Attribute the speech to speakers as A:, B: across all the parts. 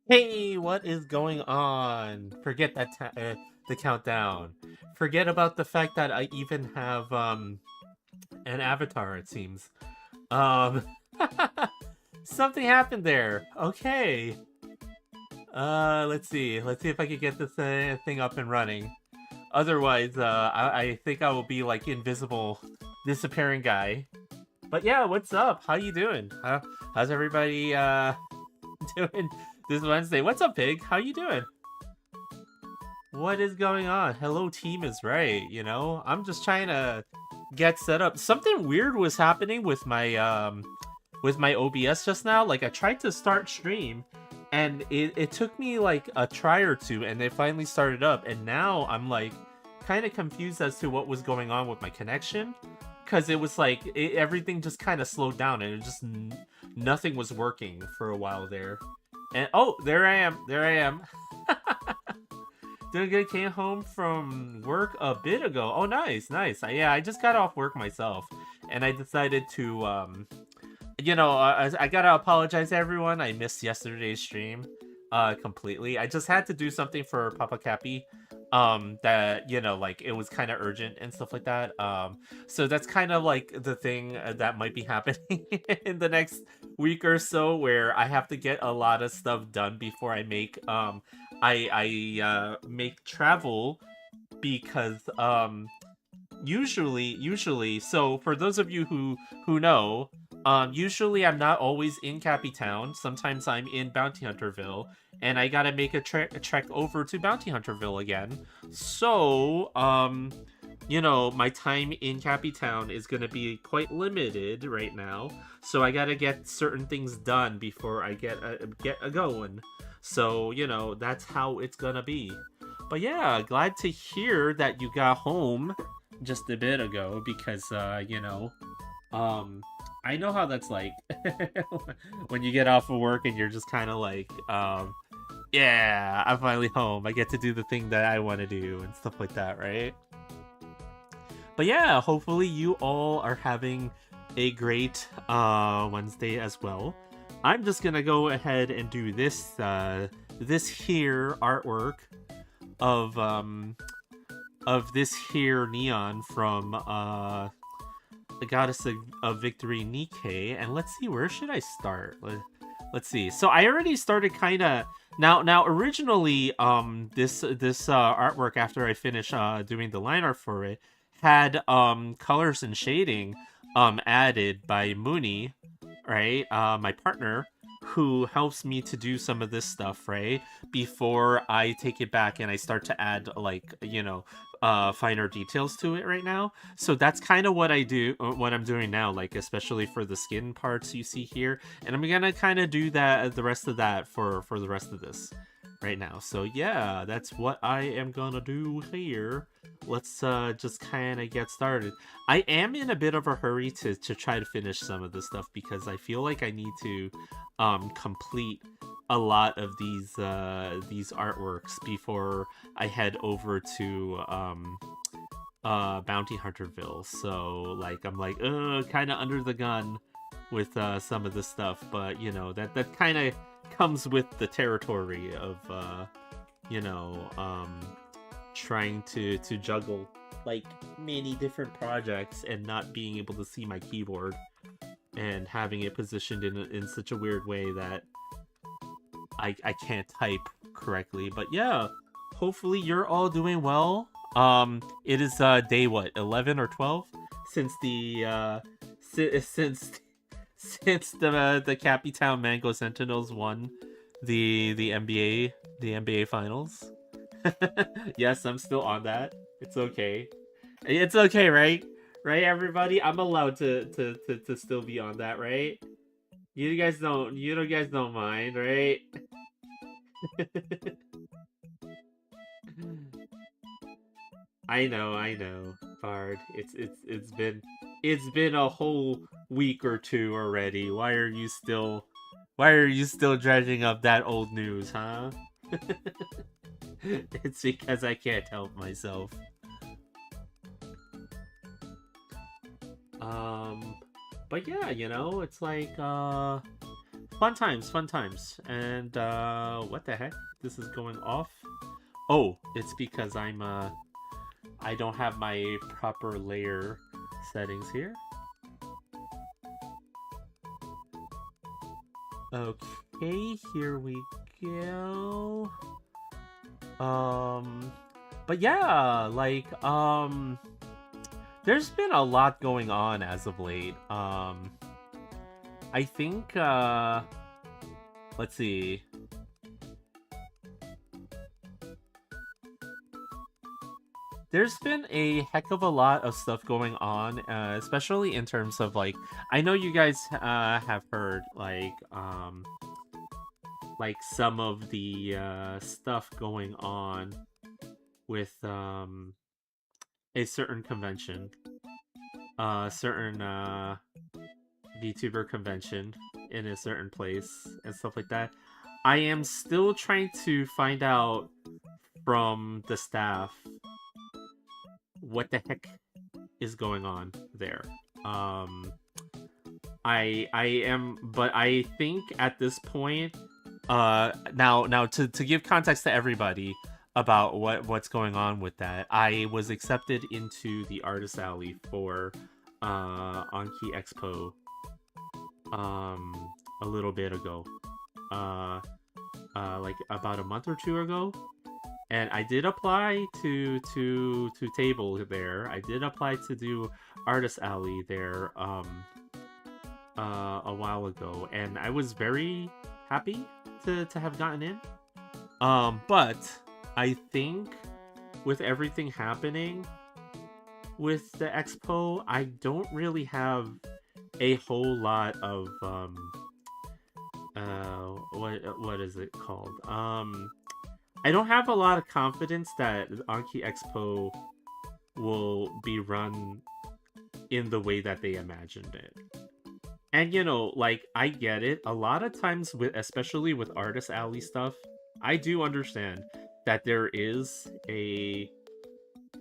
A: Hey, what is going on? Forget that the countdown. Forget about the fact that I even have an avatar. It seems. Um, something happened there. Okay. Let's see. Let's see if I can get this thing up and running. Otherwise, I think I will be like invisible, disappearing guy. But yeah, what's up? How you doing? How's everybody doing this Wednesday? What's up, Pig? How you doing? What is going on? Hello team is right, you know? I'm just trying to get set up. Something weird was happening with my OBS just now. Like I tried to start stream and it took me like a try or two and it finally started up and now I'm like kind of confused as to what was going on with my connection because it was like everything just kind of slowed down and it just nothing was working for a while there. And oh, there I am. There I am. Doing good. Came home from work a bit ago. Oh, nice, nice. Yeah, I just got off work myself, and I decided to, I gotta apologize to everyone. I missed yesterday's stream, completely. I just had to do something for Papa Cappy, that like it was kind of urgent and stuff like that. So that's kind of like the thing that might be happening in the next week or so, where I have to get a lot of stuff done before I make make travel because usually so for those of you who know, usually I'm not always in Cappy Town. Sometimes I'm in Bounty Hunterville and I gotta make a trek over to Bounty Hunterville again. So my time in Cappy Town is gonna be quite limited right now, so I gotta get certain things done before I get a going. So that's how it's gonna be. But yeah, glad to hear that you got home just a bit ago because I know how that's like when you get off of work and you're just kind of like yeah, I'm finally home. I get to do the thing that I want to do and stuff like that, right? But yeah, hopefully you all are having a great Wednesday as well. I'm just gonna go ahead and do this here artwork of this here neon from the goddess of victory, Nike. And let's see, where should I start? Let's see. So I already started kind of now originally this artwork, after I finished doing the line art for it, had colors and shading added by Mooney, right? My partner, who helps me to do some of this stuff, right? Before I take it back and I start to add like, finer details to it right now. So that's kind of what I do, what I'm doing now, like especially for the skin parts you see here. And I'm gonna kind of do that, the rest of that for the rest of this right now. So yeah, that's what I am gonna do here. Let's just kind of get started. I am in a bit of a hurry to try to finish some of this stuff because I feel like I need to complete a lot of these artworks before I head over to Bounty Hunterville. So like I'm like kind of under the gun with some of this stuff, but that kind of comes with the territory of you know um trying to juggle like many different projects and not being able to see my keyboard and having it positioned in such a weird way that I can't type correctly. But yeah, hopefully you're all doing well. It is day what, 11 or 12 since the since the Cappy Town Mango Sentinels won the NBA finals. Yes, I'm still on that. It's okay. It's okay, right? Right, everybody? I'm allowed to still be on that, right? You guys don't mind, right? I know, Bard. It's been a whole week or two already. Why are you still dredging up that old news, huh? It's because I can't help myself. Um but yeah, it's like fun times. And what the heck? This is going off. Oh, it's because I don't have my proper layer settings here. Okay, here we go. But yeah, like, there's been a lot going on as of late. I think, let's see. There's been a heck of a lot of stuff going on, especially in terms of, like, I know you guys have heard, like some of the stuff going on with a certain convention, certain VTuber convention in a certain place and stuff like that. I am still trying to find out from the staff what the heck is going on there. I am, but I think at this point, now to give context to everybody about what's going on with that, I was accepted into the artist alley for Anki Expo a little bit ago, like about a month or two ago. And I did apply to table there. I did apply to do artist alley there a while ago, and I was very happy to have gotten in. But I think with everything happening with the expo, I don't really have a whole lot of what is it called? I don't have a lot of confidence that Anki Expo will be run in the way that they imagined it. And you know, like, I get it. A lot of times, especially with Artist Alley stuff, I do understand that there is a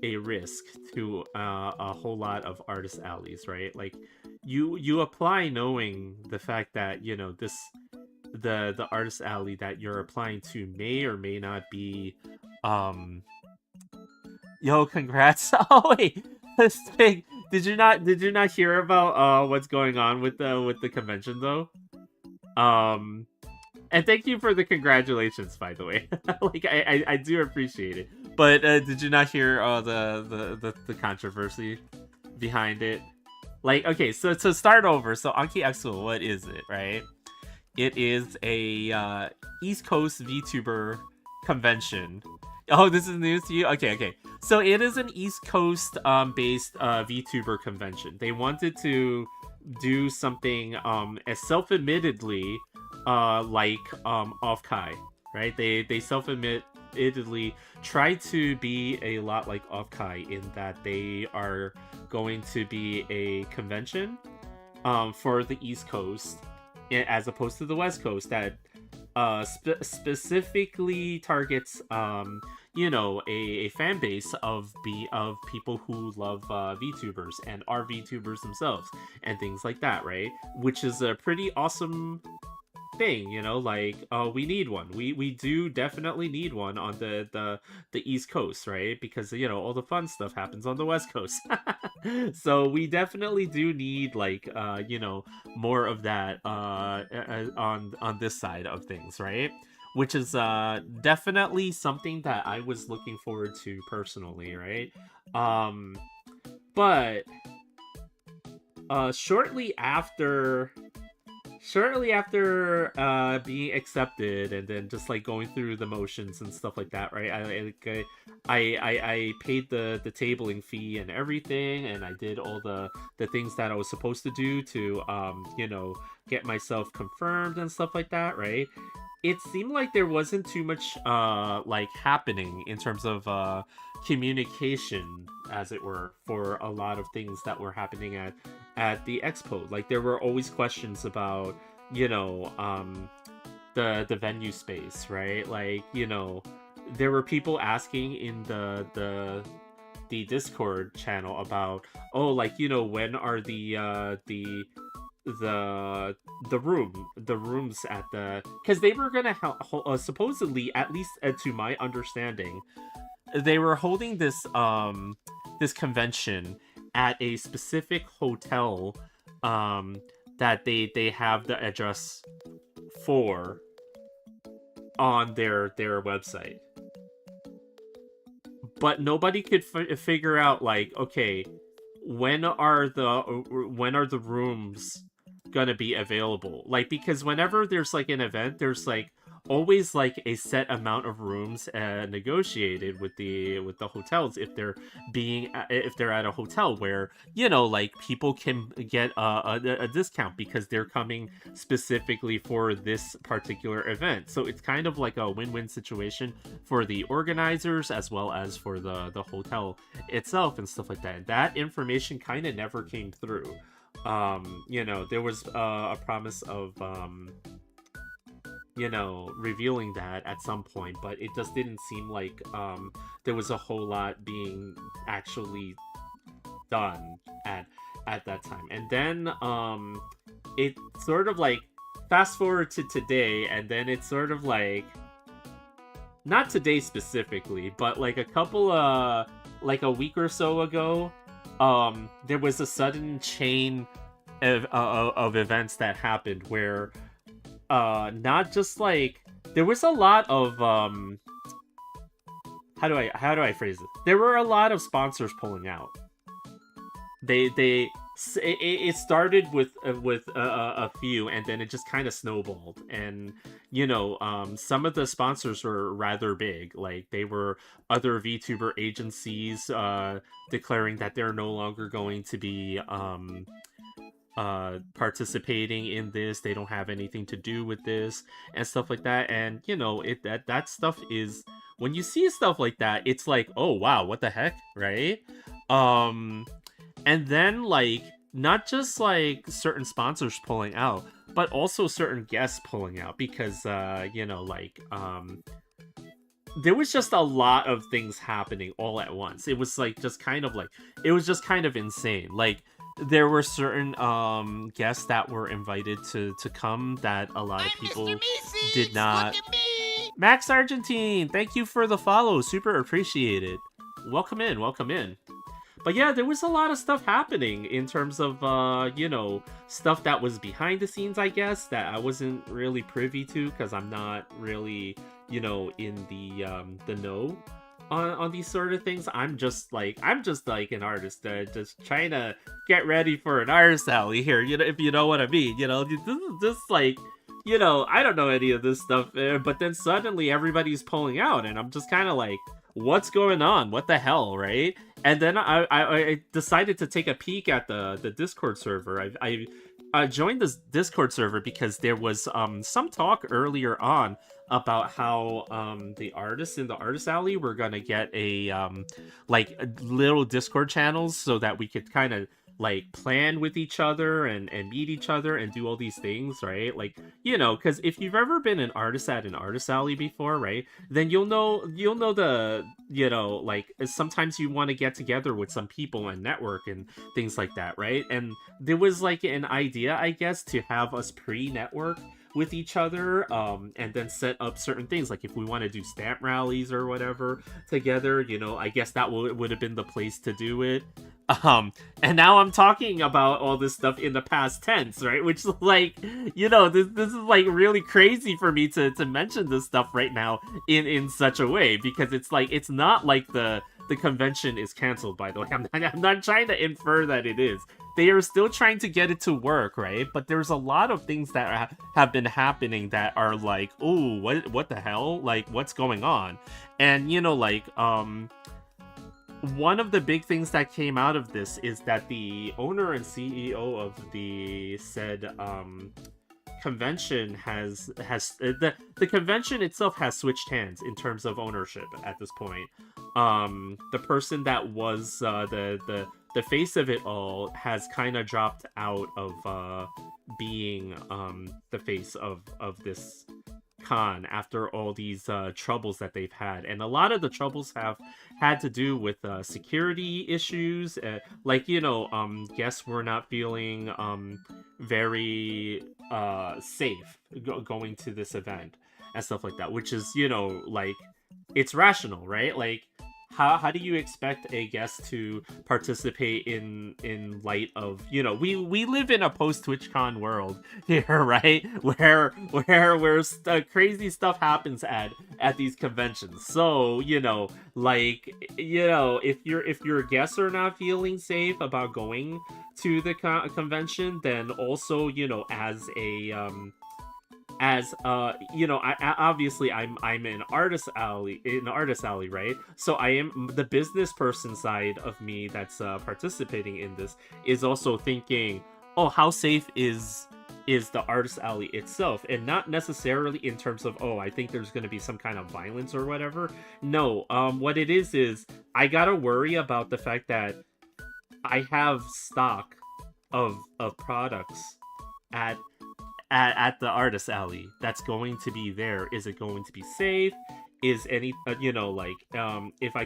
A: risk to a whole lot of Artist Alleys, right? Like, you apply knowing the fact that, you know, the artist alley that you're applying to may or may not be yo, congrats. Oh wait, this thing, did you not hear about what's going on with the convention though? And thank you for the congratulations, by the way. Like, I do appreciate it, but did you not hear the controversy behind it? Like, okay, so to start over, so Anki Expo, what is it, right? It is a East Coast VTuber convention. Oh, this is news to you? Okay. So it is an East Coast based VTuber convention. They wanted to do something as self-admittedly like Off-Kai, right? They self-admittedly try to be a lot like Off-Kai in that they are going to be a convention for the East Coast, as opposed to the West Coast that specifically targets you know, a fan base of people who love VTubers and are VTubers themselves and things like that, right? Which is a pretty awesome thing, you know, like, we need one. We do definitely need one on the East Coast, right? Because, you know, all the fun stuff happens on the West Coast. So we definitely do need, like, you know, more of that on this side of things, right? Which is definitely something that I was looking forward to personally, right? But shortly after being accepted and then just like going through the motions and stuff like that, right? I paid the tabling fee and everything, and I did all the things that I was supposed to do to you know, get myself confirmed and stuff like that, right? It seemed like there wasn't too much like happening in terms of communication, as it were, for a lot of things that were happening at the expo. Like, there were always questions about, you know, the venue space, right? Like, you know, there were people asking in the Discord channel about, oh, like, you know, when are the the rooms at the, because they were gonna supposedly, at least to my understanding, they were holding this convention at a specific hotel that they have the address for on their website, but nobody could figure out, like, okay, when are the rooms gonna be available, like, because whenever there's like an event, there's like always like a set amount of rooms negotiated with the hotels, if they're at a hotel where, like, people can get a discount because they're coming specifically for this particular event. So it's kind of like a win-win situation for the organizers as well as for the hotel itself and stuff like that. And that information kind of never came through. There was a promise of revealing that at some point, but it just didn't seem like there was a whole lot being actually done at that time. And then it sort of like fast forward to today, and then it's sort of like, not today specifically, but like like a week or so ago, there was a sudden chain of events that happened where not just like, there was a lot of how do I phrase it? There were a lot of sponsors pulling out. It started with a few, and then it just kind of snowballed. And some of the sponsors were rather big. Like, they were other VTuber agencies declaring that they're no longer going to be participating in this. They don't have anything to do with this and stuff like that. And that stuff is, when you see stuff like that, it's like, oh wow, what the heck, right? And then, like, not just like certain sponsors pulling out, but also certain guests pulling out, because there was just a lot of things happening all at once. It was like just kind of insane. Like, there were certain guests that were invited to come that a lot of people did not. Max Argentine, thank you for the follow. Super appreciated. Welcome in. But yeah, there was a lot of stuff happening in terms of, stuff that was behind the scenes, I guess, that I wasn't really privy to, because I'm not really, in the know on these sort of things. I'm just like an artist, just trying to get ready for an artist alley here, if you know what I mean. This is just like, I don't know any of this stuff, but then suddenly everybody's pulling out, and I'm just kind of like, what's going on? What the hell, right? And then I decided to take a peek at the Discord server. I joined this Discord server because there was some talk earlier on about how the artists in the artist alley were gonna get a little Discord channels, so that we could kind of like plan with each other and meet each other and do all these things, right? Like, because if you've ever been an artist at an artist alley before, right, then you'll know the, like, sometimes you want to get together with some people and network and things like that, right? And there was like an idea, I guess, to have us pre-network with each other, and then set up certain things, like if we want to do stamp rallies or whatever together, I guess that would have been the place to do it. And now I'm talking about all this stuff in the past tense, right? Which is like, this is like really crazy for me to mention this stuff right now in such a way, because it's like, it's not like the convention is canceled, by the way. I'm not trying to infer that it is. They are still trying to get it to work, right? But there's a lot of things that have been happening that are like, oh, what the hell? Like, what's going on? And, one of the big things that came out of this is that the owner and CEO of the said convention has the convention itself has switched hands in terms of ownership at this point. The person that was the face of it all has kind of dropped out of being the face of this con after all these troubles that they've had, and a lot of the troubles have had to do with security issues, like guests were not feeling very safe going to this event and stuff like that, which is like it's rational, right? Like how do you expect a guest to participate in light of we live in a post TwitchCon world here, right? Where crazy stuff happens at these conventions. So like if your guests are not feeling safe about going to the convention, then also obviously I'm an artist alley, right? So I am the business person side of me that's participating in this is also thinking, oh, how safe is the artist alley itself, and not necessarily in terms of, oh, I think there's going to be some kind of violence or whatever. No, what it is I gotta worry about the fact that I have stock of products at the artist alley that's going to be there. Is it going to be safe? Is any if I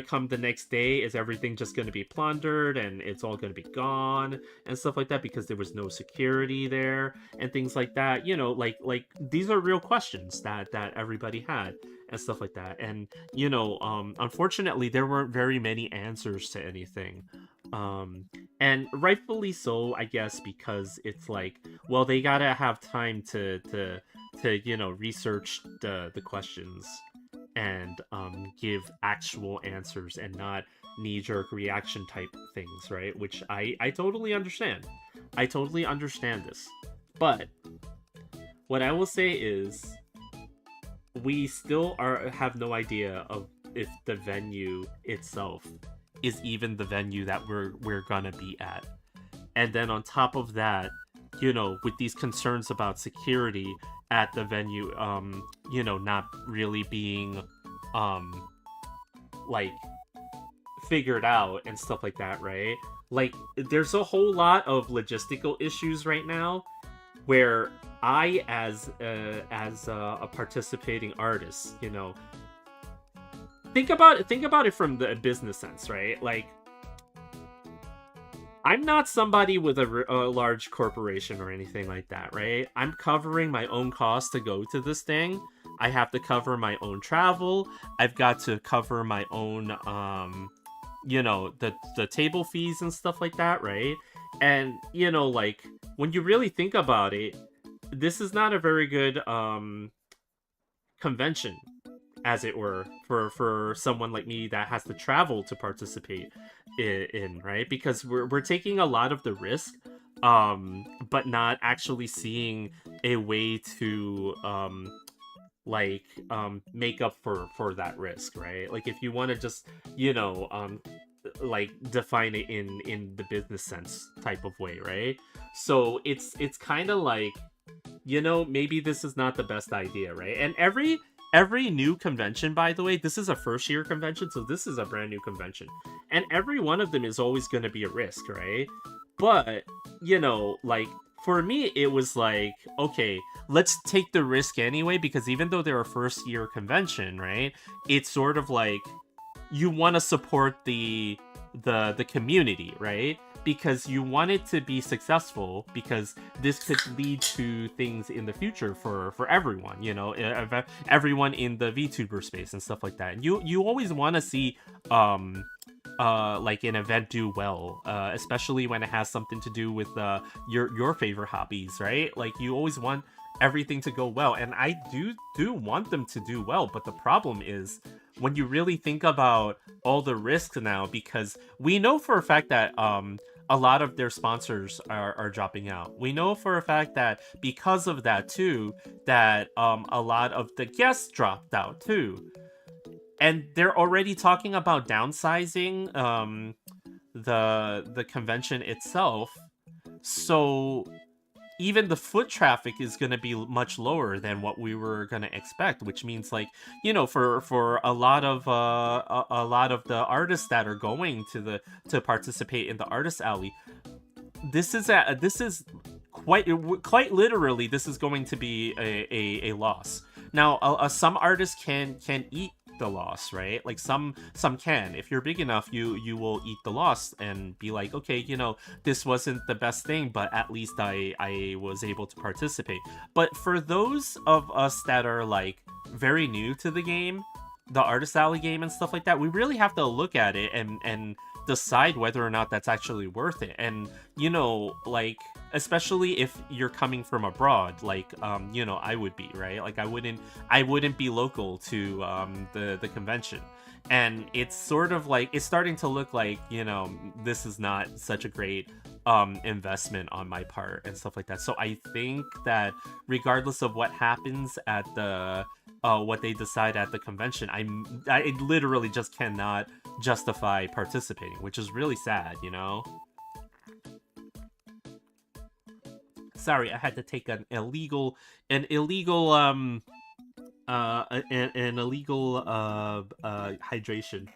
A: come the next day, is everything just going to be plundered and it's all going to be gone and stuff like that because there was no security there and things like that? Like these are real questions that everybody had and stuff like that. And unfortunately there weren't very many answers to anything. And rightfully so, I guess, because it's like, well, they gotta have time to research the questions and give actual answers and not knee-jerk reaction type things, right? Which I totally understand. I totally understand this. But what I will say is we still have no idea of if the venue itself is even the venue that we're gonna be at. And then on top of that, with these concerns about security at the venue, not really being like figured out and stuff like that, right? Like there's a whole lot of logistical issues right now where I as a participating artist, think about it from the business sense, right? Like I'm not somebody with a large corporation or anything like that, right? I'm covering my own costs to go to this thing. I have to cover my own travel. I've got to cover my own the table fees and stuff like that, right? And like when you really think about it, this is not a very good convention, as it were, for someone like me that has to travel to participate in, right? Because we're taking a lot of the risk, but not actually seeing a way to make up for that risk, right? Like if you want to just like define it in the business sense type of way, right? So it's kind of like maybe this is not the best idea, right? And every new convention, by the way, this is a first year convention, so this is a brand new convention, and every one of them is always going to be a risk, right? But like for me it was like, okay, let's take the risk anyway, because even though they're a first year convention, right, it's sort of like you want to support the community, right? Because you want it to be successful, because this could lead to things in the future for everyone, everyone in the VTuber space and stuff like that. And you always want to see like an event do well, especially when it has something to do with your favorite hobbies, right? Like you always want everything to go well, and I do want them to do well. But the problem is when you really think about all the risks now, because we know for a fact that a lot of their sponsors are dropping out. We know for a fact that because of that too, that a lot of the guests dropped out too. And they're already talking about downsizing the convention itself. So even the foot traffic is going to be much lower than what we were going to expect, which means like, for a lot of the artists that are going to participate in the artist alley, this is quite literally, this is going to be a loss. Now, some artists can eat the loss, right? Like some can. If you're big enough, you will eat the loss and be like, okay, this wasn't the best thing, but at least I was able to participate. But for those of us that are like very new to the game, the Artist Alley game and stuff like that, we really have to look at it and decide whether or not that's actually worth it. And like, especially if you're coming from abroad, like I would be, right? Like I wouldn't be local to the convention. And it's sort of like, it's starting to look like, this is not such a great investment on my part and stuff like that. So I think that regardless of what happens at the what they decide at the convention, I literally just cannot justify participating, which is really sad, Sorry, I had to take an illegal hydration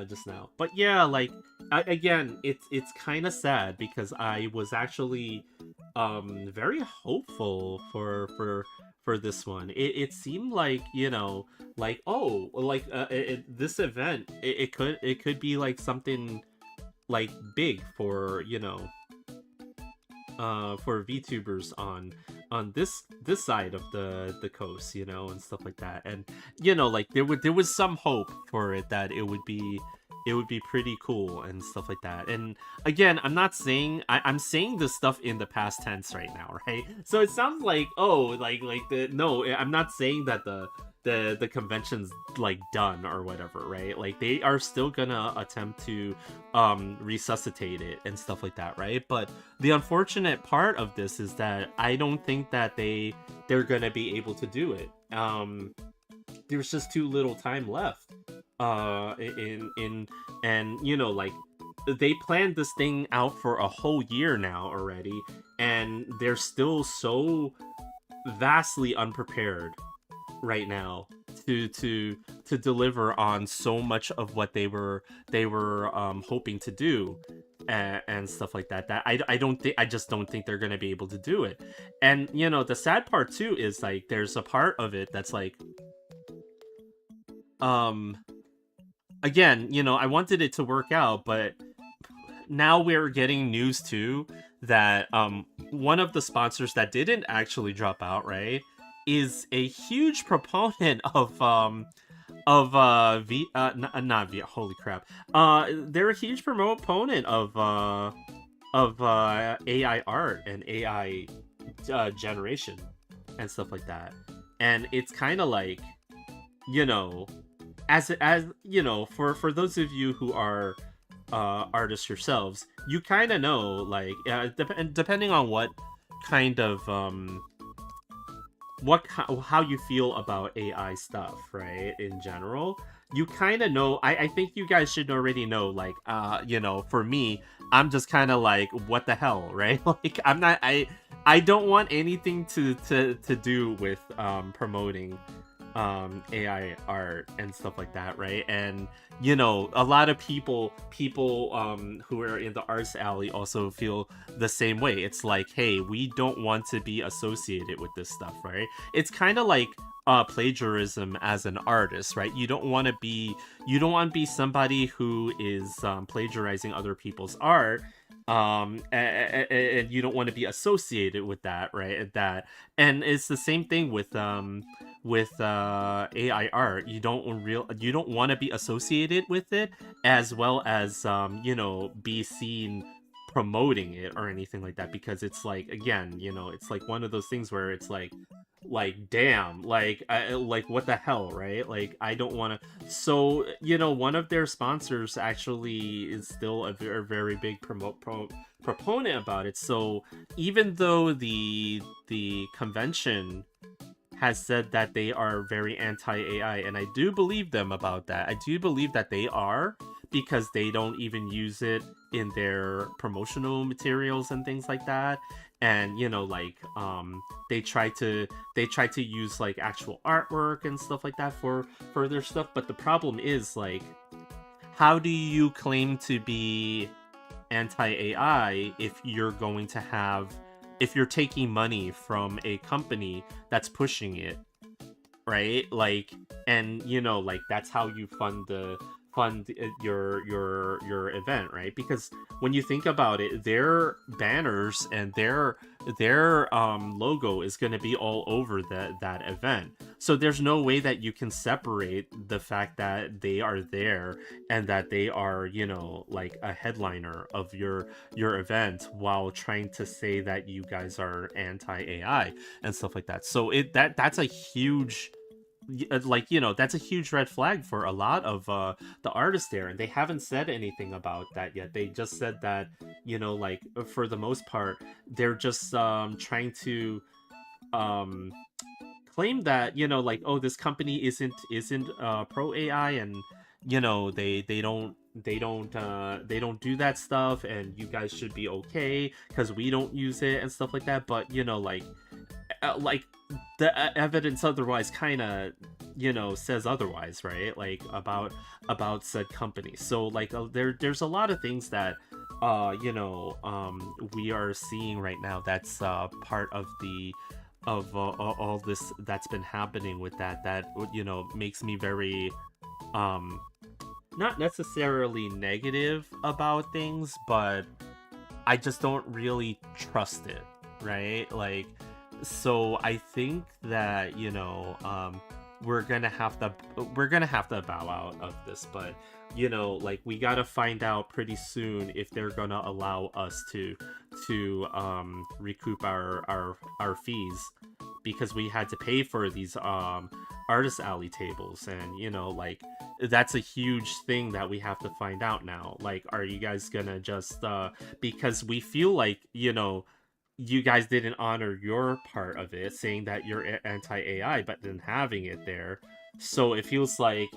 A: just now. But yeah, like again, it's kind of sad because I was actually very hopeful for this one. It seemed like, like, oh, like this event, it could be like something like big for for VTubers on this side of the coast, and stuff like that. And like there was some hope for it, that it would be pretty cool and stuff like that. And again, I'm not saying, I'm saying this stuff in the past tense right now, right? So it sounds like, oh, no, I'm not saying that the convention's like done or whatever, right? Like they are still gonna attempt to resuscitate it and stuff like that, right? But the unfortunate part of this is that I don't think that they're gonna be able to do it. There's just too little time left and like they planned this thing out for a whole year now already, and they're still so vastly unprepared right now to deliver on so much of what they were hoping to do and stuff like that. That I just don't think they're gonna be able to do it. And the sad part too is like there's a part of it that's like again, I wanted it to work out, but now we're getting news too that one of the sponsors that didn't actually drop out, right, is a huge proponent of not V, holy crap. They're a huge proponent of AI art and AI generation and stuff like that. And it's kind of like, as for those of you who are artists yourselves, you kind of know, like, depending on what kind of how you feel about AI stuff, right, in general, you kind of know. I think you guys should already know, like, for me, I'm just kind of like, what the hell, right? Like, I don't want anything to do with promoting AI art and stuff like that, right? And a lot of people who are in the Arts Alley also feel the same way. It's like, hey, we don't want to be associated with this stuff, right? It's kind of like plagiarism as an artist, right? You don't want to be somebody who is plagiarizing other people's art, and you don't want to be associated with that, right? And it's the same thing with AI art. You don't want to be associated with it, as well as be seen promoting it or anything like that, because it's like, again, it's like one of those things where it's like damn, like what the hell, right? Like, I don't want to. So one of their sponsors actually is still a very, very big proponent about it. So even though the convention has said that they are very anti-AI, and I do believe them about that. I do believe that they are, because they don't even use it in their promotional materials and things like that. And they try to use like actual artwork and stuff like that for their stuff. But the problem is, like, how do you claim to be anti-AI if you're going to have if you're taking money from a company that's pushing it, right? Like, and like that's how you fund your event, right? Because when you think about it, their banners and their logo is going to be all over that event. So there's no way that you can separate the fact that they are there and that they are, like a headliner of your event, while trying to say that you guys are anti AI and stuff like that. So that's a huge, like, that's a huge red flag for a lot of the artists there, and they haven't said anything about that yet. They just said that, like, for the most part, they're just trying to um claim that, like, oh, this company isn't pro AI, and they don't do that stuff, and you guys should be okay because we don't use it and stuff like that. But like the evidence otherwise kind of says otherwise, right? Like about said company. So like there's a lot of things that we are seeing right now that's part of the of all this that's been happening with that makes me very not necessarily negative about things, but I just don't really trust it, right? Like, so I think that we're gonna have to bow out of this. But like, we gotta find out pretty soon if they're gonna allow us to recoup our fees, because we had to pay for these artist alley tables, and like, that's a huge thing that we have to find out now. Like, are you guys gonna just because we feel like you guys didn't honor your part of it, saying that you're anti-AI, but then having it there. So it feels like,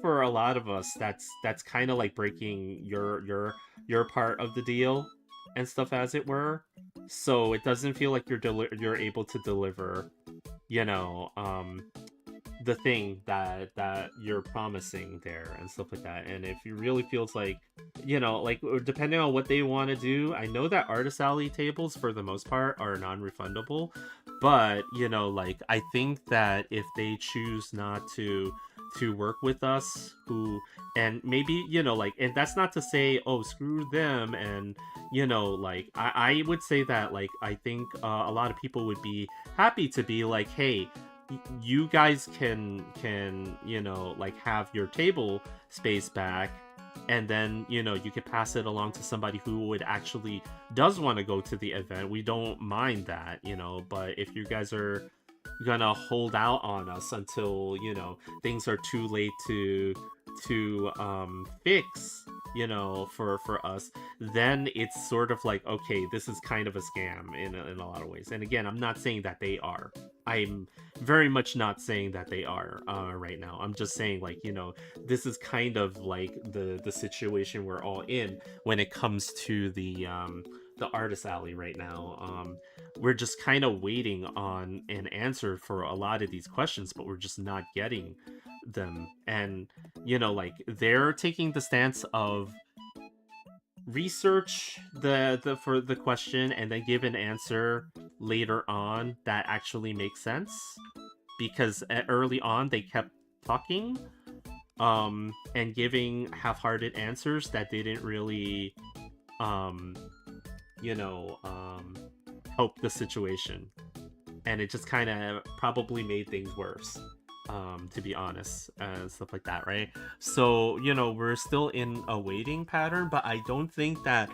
A: for a lot of us, that's kind of like breaking your part of the deal and stuff, as it were. So it doesn't feel like you're able to deliver, the thing that you're promising there and stuff like that. And if it really feels like, like, depending on what they want to do, I know that artist alley tables for the most part are non-refundable, but like, I think that if they choose not to work with us, and maybe like, and that's not to say, oh, screw them, and like, I would say that, like, I think a lot of people would be happy to be like, hey, you guys can like, have your table space back, and then you could pass it along to somebody who would actually does want to go to the event. We don't mind that, but if you guys are gonna hold out on us until things are too late to fix for us, then it's sort of like, okay, this is kind of a scam in a lot of ways. And again, I'm not saying that they are. I'm very much not saying that they are right now. I'm just saying, like, this is kind of like the situation we're all in when it comes to the artist alley right now. We're just kind of waiting on an answer for a lot of these questions, but we're just not getting them. And like, they're taking the stance of research for the question and then give an answer later on that actually makes sense, because early on they kept talking and giving half-hearted answers that didn't really help the situation, and it just kind of probably made things worse, to be honest, and stuff like that, right? So we're still in a waiting pattern, but I don't think that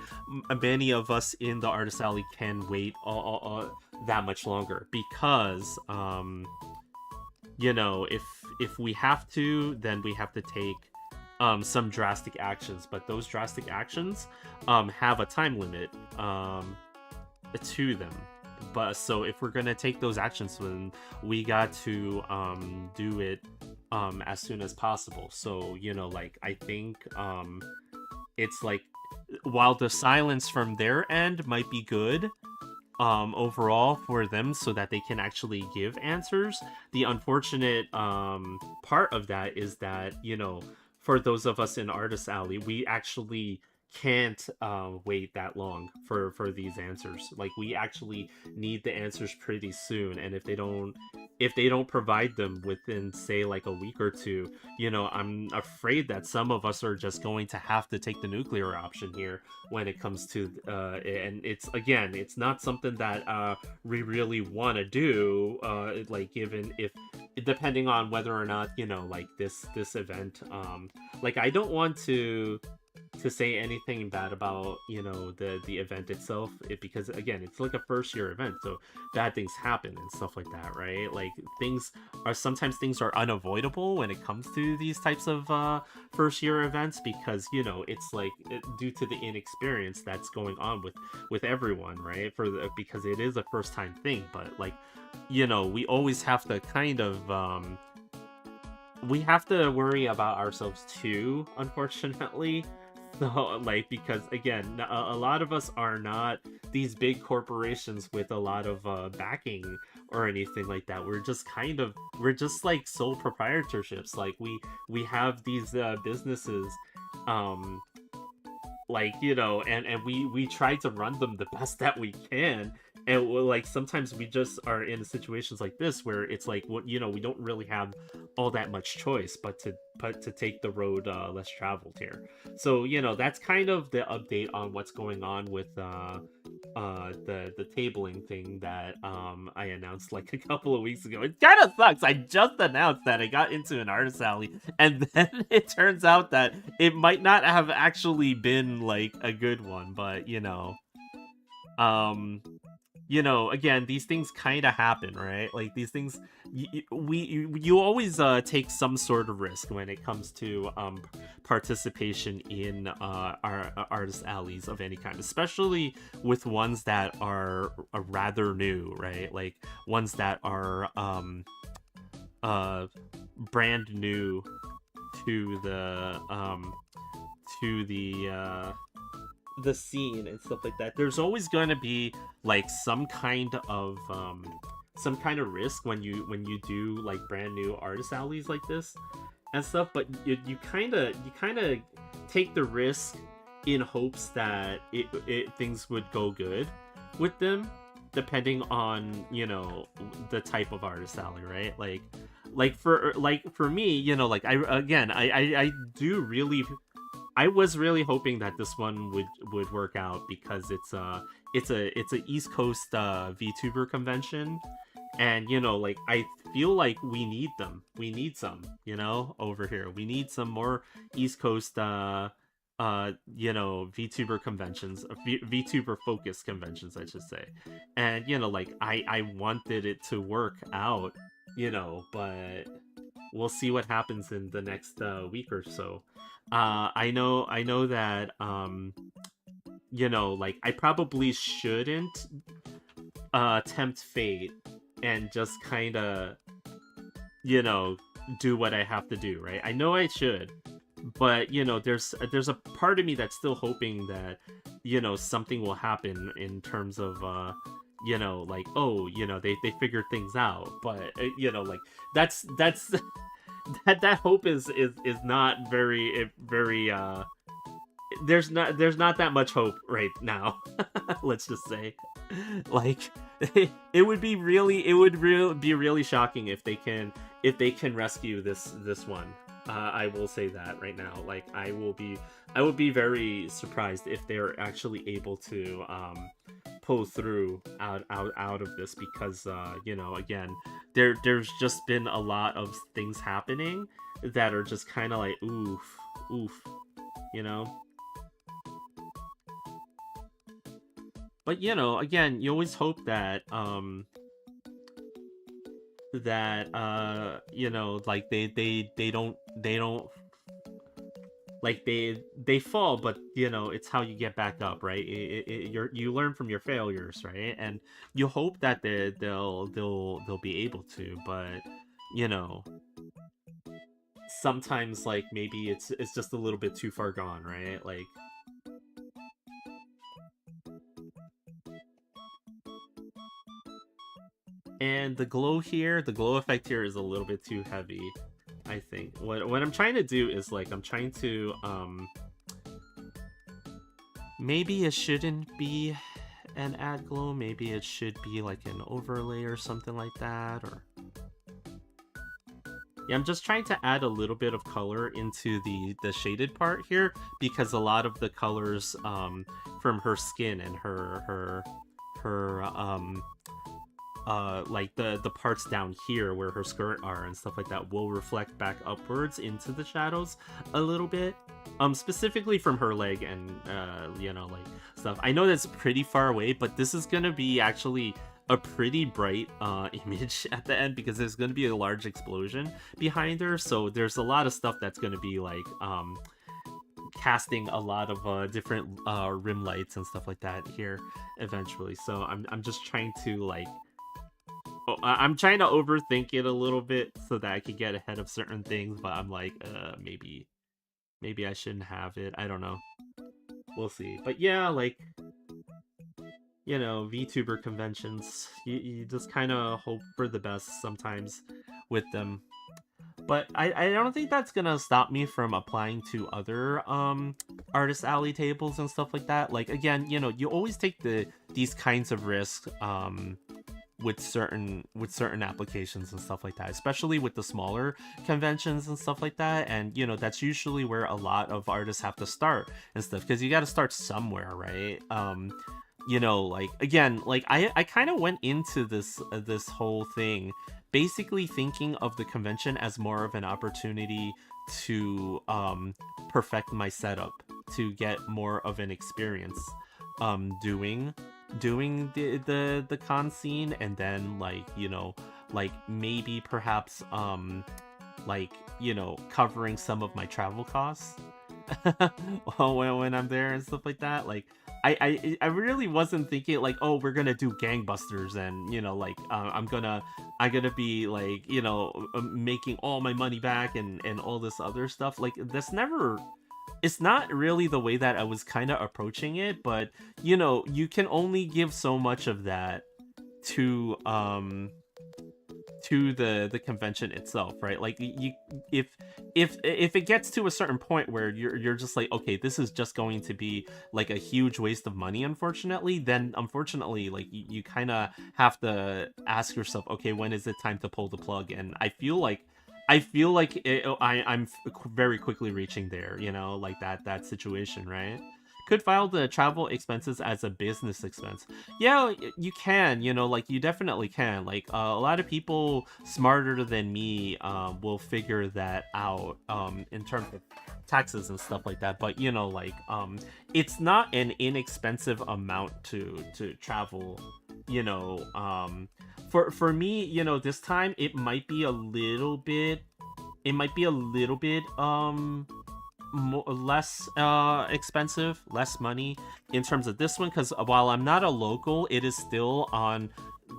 A: many of us in the artist alley can wait that much longer, because if we have to, then we have to take some drastic actions, but those drastic actions have a time limit to them. But so if we're gonna take those actions, then we got to do it as soon as possible. So like, I think it's like, while the silence from their end might be good overall for them, so that they can actually give answers, the unfortunate part of that is that for those of us in artist alley, we actually can't wait that long for these answers. Like, we actually need the answers pretty soon, and if they don't provide them within, say, like a week or two, I'm afraid that some of us are just going to have to take the nuclear option here when it comes to and it's, again, it's not something that we really want to do, like, given if depending on whether or not, like, this event, like, I don't want to say anything bad about, the event itself, because, again, it's like a first year event, so bad things happen and stuff like that, right? Like, sometimes things are unavoidable when it comes to these types of first year events, because, it's like, due to the inexperience that's going on with everyone, right? Because it is a first time thing, but, like, we always have to kind of we have to worry about ourselves too, unfortunately. So, like, because, again, a lot of us are not these big corporations with a lot of backing or anything like that. We're just like sole proprietorships. Like, we have these businesses, um, like, and we try to run them the best that we can, and like, sometimes we just are in situations like this where it's like, we don't really have all that much choice but to take the road less traveled here. So, that's kind of the update on what's going on with the tabling thing that I announced like a couple of weeks ago. It kind of sucks. I just announced that I got into an artist alley, and then it turns out that it might not have actually been like a good one, but um again, these things kind of happen, right? Like, these things, you always take some sort of risk when it comes to participation in our artist alleys of any kind, especially with ones that are rather new, right? Like, ones that are brand new to the scene and stuff like that. There's always going to be like some kind of risk when you do like brand new artist alleys like this and stuff, but you kind of take the risk in hopes that things would go good with them, depending on the type of artist alley, right? Like for me, like, I do really, I was really hoping that this one would work out, because it's a East Coast VTuber convention, and like, I feel like we need them. We need some, over here. We need some more East Coast VTuber conventions, VTuber focused conventions, I should say. And like, I wanted it to work out, but we'll see what happens in the next week or so. I know that like, I probably shouldn't tempt fate and just kind of do what I have to do, right? I know I should, but there's a part of me that's still hoping that something will happen in terms of like, oh, they figured things out, but like, that's that hope is not very there's not that much hope right now. Let's just say, like, it would be really shocking if they can rescue this one. I will say that right now. Like, I will be very surprised if they're actually able to pull through out of this, because again, there's just been a lot of things happening that are just kind of like, oof, but again, you always hope that like, they don't, like, they fall, but it's how you get back up, right? You learn from your failures, right? And you hope that they'll be able to, but sometimes, like, maybe it's just a little bit too far gone, right? Like, and the glow effect here is a little bit too heavy, I think. What I'm trying to do is, like, I'm trying to maybe it shouldn't be an add glow. Maybe it should be like an overlay or something like that. Or yeah, I'm just trying to add a little bit of color into the shaded part here, because a lot of the colors from her skin and her like the parts down here where her skirt are and stuff like that will reflect back upwards into the shadows a little bit, specifically from her leg and you know, like stuff. I know that's pretty far away, but this is gonna be actually a pretty bright image at the end, because there's gonna be a large explosion behind her, so there's a lot of stuff that's gonna be like casting a lot of different rim lights and stuff like that here eventually. So I'm just trying to like, I'm trying to overthink it a little bit so that I could get ahead of certain things, but I'm like, maybe I shouldn't have it. I don't know. We'll see. But yeah, like, you know, VTuber conventions, you just kind of hope for the best sometimes with them. But I don't think that's gonna stop me from applying to other artist alley tables and stuff like that. Like, again, you know, you always take these kinds of risks with certain applications and stuff like that, especially with the smaller conventions and stuff like that. And you know, that's usually where a lot of artists have to start and stuff, because you got to start somewhere, right? You know, like, again, like I kind of went into this whole thing basically thinking of the convention as more of an opportunity to perfect my setup, to get more of an experience doing the con scene, and then, like, you know, like maybe perhaps like, you know, covering some of my travel costs when I'm there and stuff like that. Like, I really wasn't thinking like, oh, we're gonna do gangbusters and, you know, like I'm gonna be like, you know, making all my money back and all this other stuff. Like, that's never, it's not really the way that I was kind of approaching it. But you know, you can only give so much of that to the convention itself, right? Like, you, if it gets to a certain point where you're just like, okay, this is just going to be like a huge waste of money, unfortunately, then unfortunately, like, you kind of have to ask yourself, okay, when is it time to pull the plug? And I feel like I'm very quickly reaching there, you know, like that situation, right? Could file the travel expenses as a business expense. Yeah, you can, you know, like, you definitely can. Like, a lot of people smarter than me will figure that out in terms of taxes and stuff like that. But, you know, like, it's not an inexpensive amount to travel, you know. For me, you know, this time it might be a little bit less expensive, less money in terms of this one, because while I'm not a local, it is still on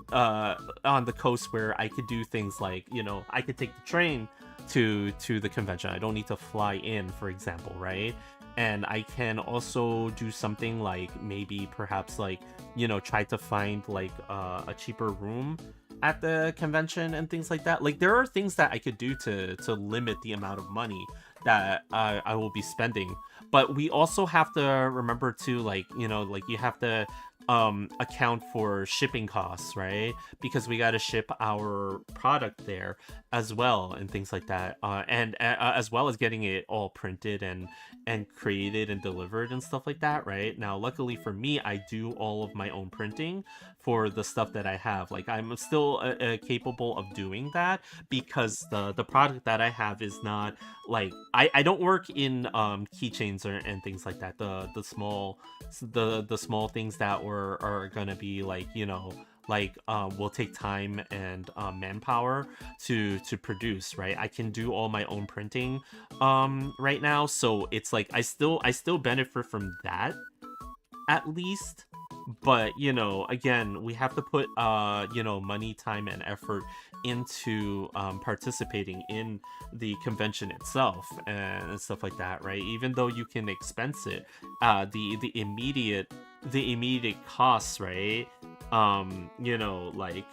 A: the coast where I could do things like, you know, I could take the train to the convention. I don't need to fly in, for example, right? And I can also do something like, maybe perhaps, like, you know, try to find like a cheaper room at the convention and things like that. Like, there are things that I could do to limit the amount of money that I will be spending. But we also have to remember to, like, you know, like, you have to account for shipping costs, right? Because we got to ship our product there as well and things like that, and as well as getting it all printed and created and delivered and stuff like that, right? Now, luckily for me, I do all of my own printing for the stuff that I have. Like, I'm still capable of doing that, because the product that I have is not like, I don't work in keychains and things like that. The small things that are gonna be like, you know, like will take time and manpower to produce, right? I can do all my own printing right now, so it's like I still benefit from that, at least. But, you know, again, we have to put you know, money, time, and effort into participating in the convention itself and stuff like that, right? Even though you can expense it, the immediate costs, right? You know, like,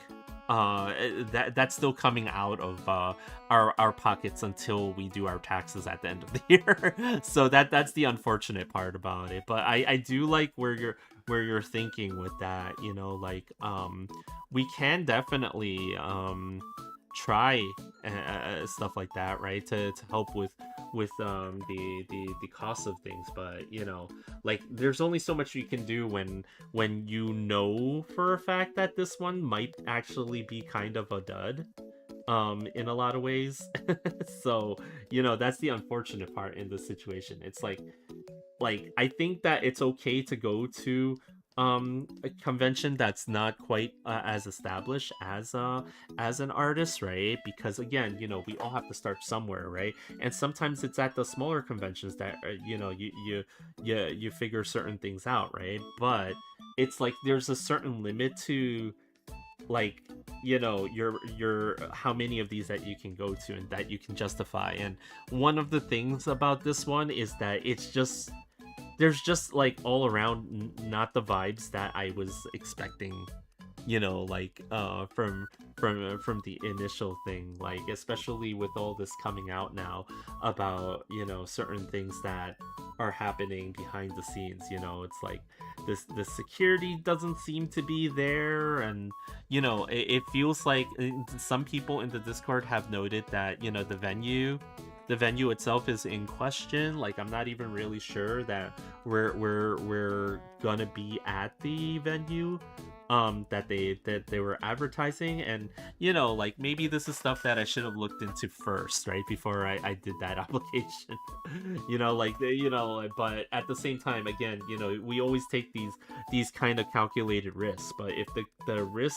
A: that's still coming out of our pockets until we do our taxes at the end of the year. So that's the unfortunate part about it. But I do like where you're thinking with that, you know, like we can definitely try stuff like that, right, to help with the cost of things. But you know, like there's only so much you can do when you know for a fact that this one might actually be kind of a dud in a lot of ways. So you know, that's the unfortunate part in this situation. It's like I think that it's okay to go to a convention that's not quite as established as an artist, right? Because again, you know, we all have to start somewhere, right? And sometimes it's at the smaller conventions that you know, you figure certain things out, right? But it's like there's a certain limit to, like, you know, your how many of these that you can go to and that you can justify. And one of the things about this one is that it's just, there's just like all around not the vibes that I was expecting, you know, like from the initial thing, like especially with all this coming out now about, you know, certain things that are happening behind the scenes. You know, it's like this security doesn't seem to be there, and you know, it feels like some people in the Discord have noted that, you know, the venue itself is in question. Like I'm not even really sure that we're gonna be at the venue that they were advertising. And you know, like maybe this is stuff that I should have looked into first, right, before I did that application. You know, like, you know, but at the same time, again, you know, we always take these kind of calculated risks. But if the risk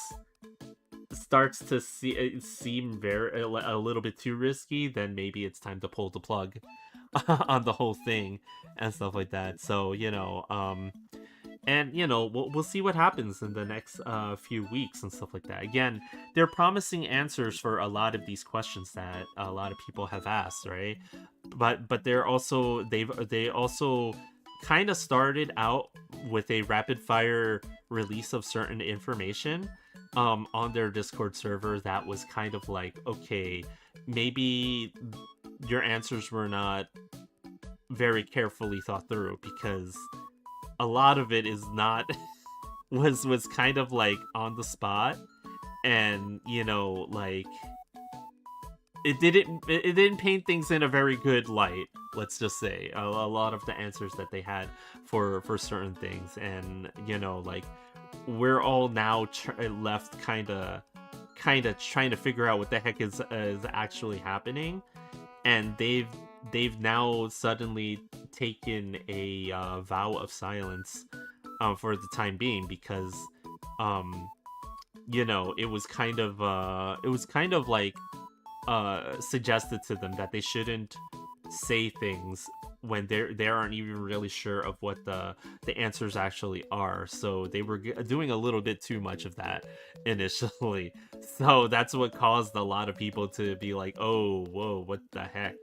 A: starts to seem very a little bit too risky, then maybe it's time to pull the plug on the whole thing and stuff like that. So you know, and you know, we'll see what happens in the next few weeks and stuff like that. Again, they're promising answers for a lot of these questions that a lot of people have asked, right? But they're also they also kind of started out with a rapid fire release of certain information on their Discord server that was kind of like, okay, maybe your answers were not very carefully thought through, because a lot of it is not was kind of like on the spot. And you know, like it didn't paint things in a very good light, let's just say. A lot of the answers that they had for certain things. And you know, like we're all now left kind of trying to figure out what the heck is actually happening. And they've now suddenly taken a vow of silence for the time being, because you know, it was kind of like suggested to them that they shouldn't say things when they aren't even really sure of what the answers actually are. So they were doing a little bit too much of that initially. So that's what caused a lot of people to be like, oh, whoa, what the heck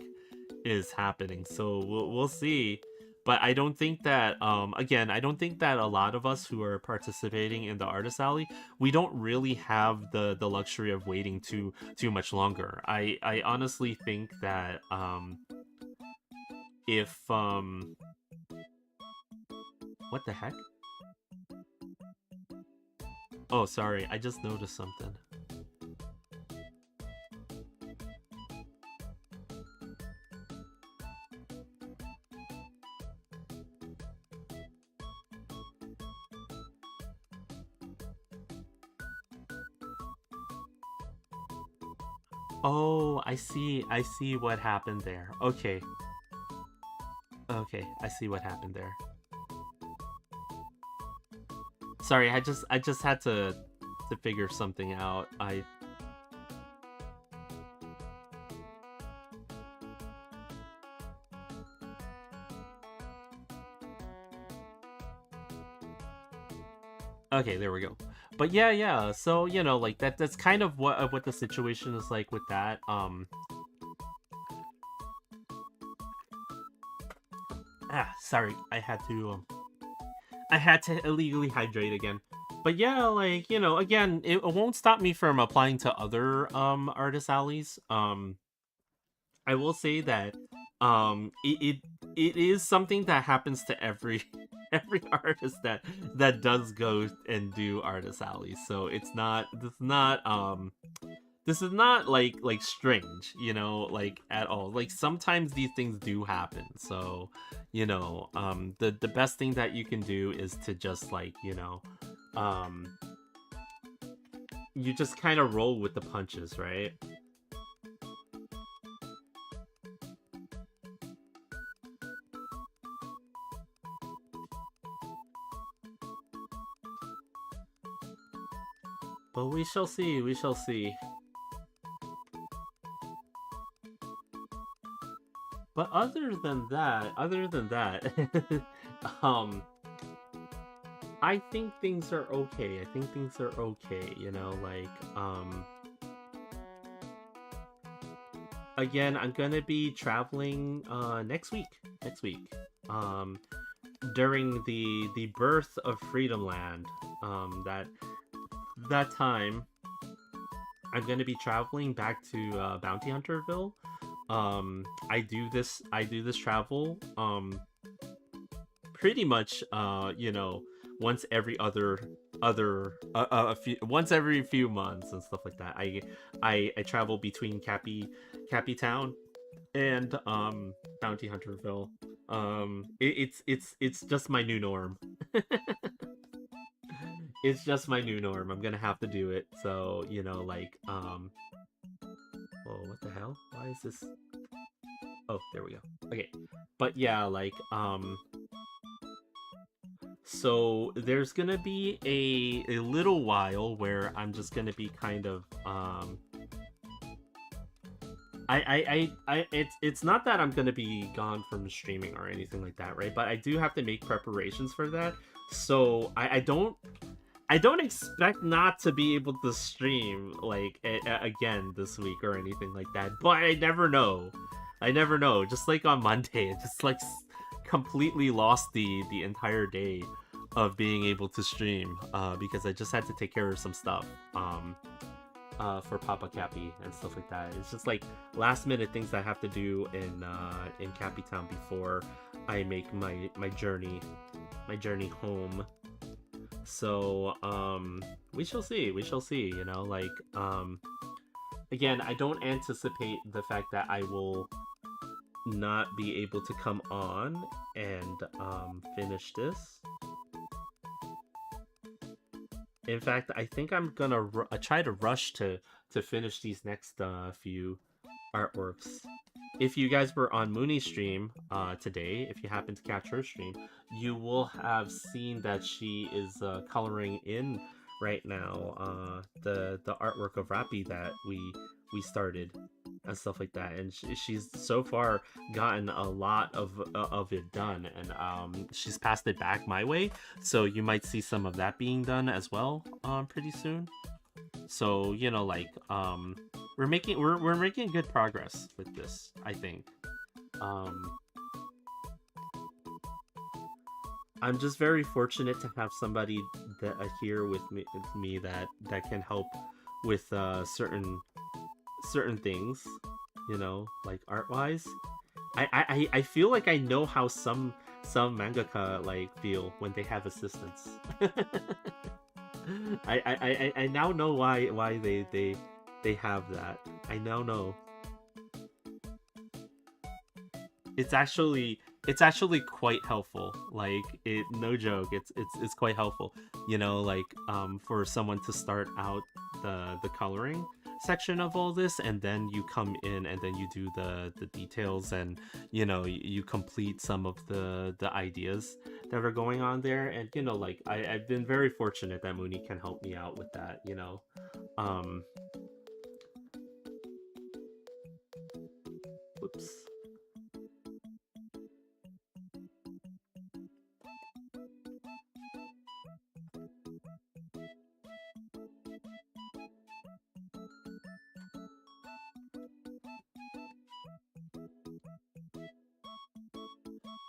A: is happening? So we'll see. But I don't think that, again, I don't think that a lot of us who are participating in the Artist Alley, we don't really have the luxury of waiting too much longer. I honestly think that if what the heck? Oh, sorry, I just noticed something. Oh, I see what happened there. Okay. Okay, I see what happened there. Sorry, I just had to figure something out. Okay, there we go. But yeah. So, you know, like that's kind of what the situation is like with that. Sorry, I had to illegally hydrate again. But yeah, like, again, it won't stop me from applying to other artist alleys. I will say that it is something that happens to every every artist that does go and do artist alleys. So this is not like strange, like at all. Like sometimes these things do happen. So, the best thing that you can do is to just like, um you just kind of roll with the punches, right? But we shall see, we shall see. But other than that, um, I think things are okay. I think things are okay. Like again, I'm gonna be traveling next week. Next week, um, during the birth of Freedom Land. That time, I'm gonna be traveling back to Bounty Hunterville. I do this travel pretty much once every once every few months and stuff like that. I travel between Cappy Town and Bounty Hunterville. It's just my new norm. It's just my new norm. I'm gonna have to do it. So, like whoa, what the hell? Why is this? Oh, there we go. Okay. But yeah, like so there's gonna be a little while where I'm just gonna be kind of it's not that I'm gonna be gone from streaming or anything like that, right? But I do have to make preparations for that. So I don't expect not to be able to stream like again this week or anything like that. But I never know. I never know. Just like on Monday, it just like completely lost the entire day of being able to stream because I just had to take care of some stuff for Papa Cappy and stuff like that. It's just like last minute things I have to do in Cappy Town before I make my journey home. So we shall see, like again, I don't anticipate the fact that I will not be able to come on and finish this. In fact, I think I'm gonna try to rush to finish these next few artworks. If you guys were on Mooney's stream today, if you happen to catch her stream, you will have seen that she is coloring in right now the artwork of Rappy that we started and stuff like that, and she's so far gotten a lot of it done, and she's passed it back my way, so you might see some of that being done as well pretty soon. So like we're making good progress with this, I think. um I'm just very fortunate to have somebody that here with me that can help with certain things, like art wise. I feel like I know how some mangaka like feel when they have assistants. I now know why they have that. I now know. It's actually quite helpful. Like no joke. It's quite helpful. Like for someone to start out the coloring section of all this, and then you come in and then you do the details, and you complete some of the ideas that are going on there, and like I've been very fortunate that Mooney can help me out with that. um Whoops.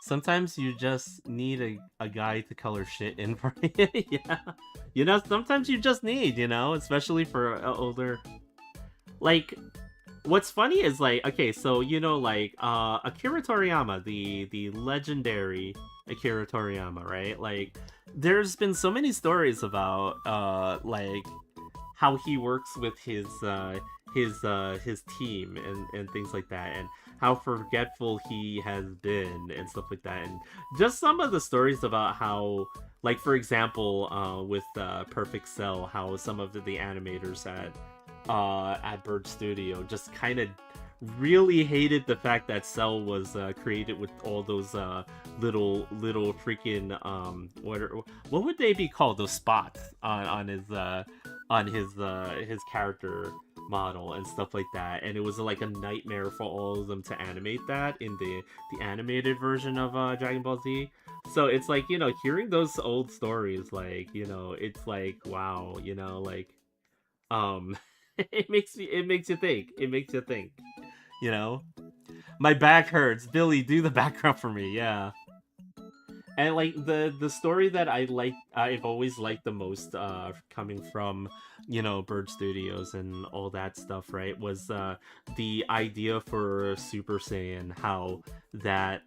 A: Sometimes you just need a guy to color shit in for you. Yeah. You know, sometimes you just need, you know, especially for older. Like, what's funny is like, okay, so you know, like Akira Toriyama, the legendary Akira Toriyama, right? Like, there's been so many stories about like how he works with his team and things like that, and how forgetful he has been and stuff like that, and just some of the stories about how, like, for example, with Perfect Cell, how some of the animators at Bird Studio just kind of really hated the fact that Cell was created with all those little freaking what would they be called, those spots on his character model and stuff like that, and it was like a nightmare for all of them to animate that in the animated version of Dragon Ball Z. So it's like, you know, hearing those old stories, like, you know, it's like, wow, you know, like, um it makes you think, you know. My back hurts, Billy, do the background for me. Yeah. And like the story that I've always liked the most, coming from, you know, Bird Studios and all that stuff, right, was the idea for Super Saiyan, that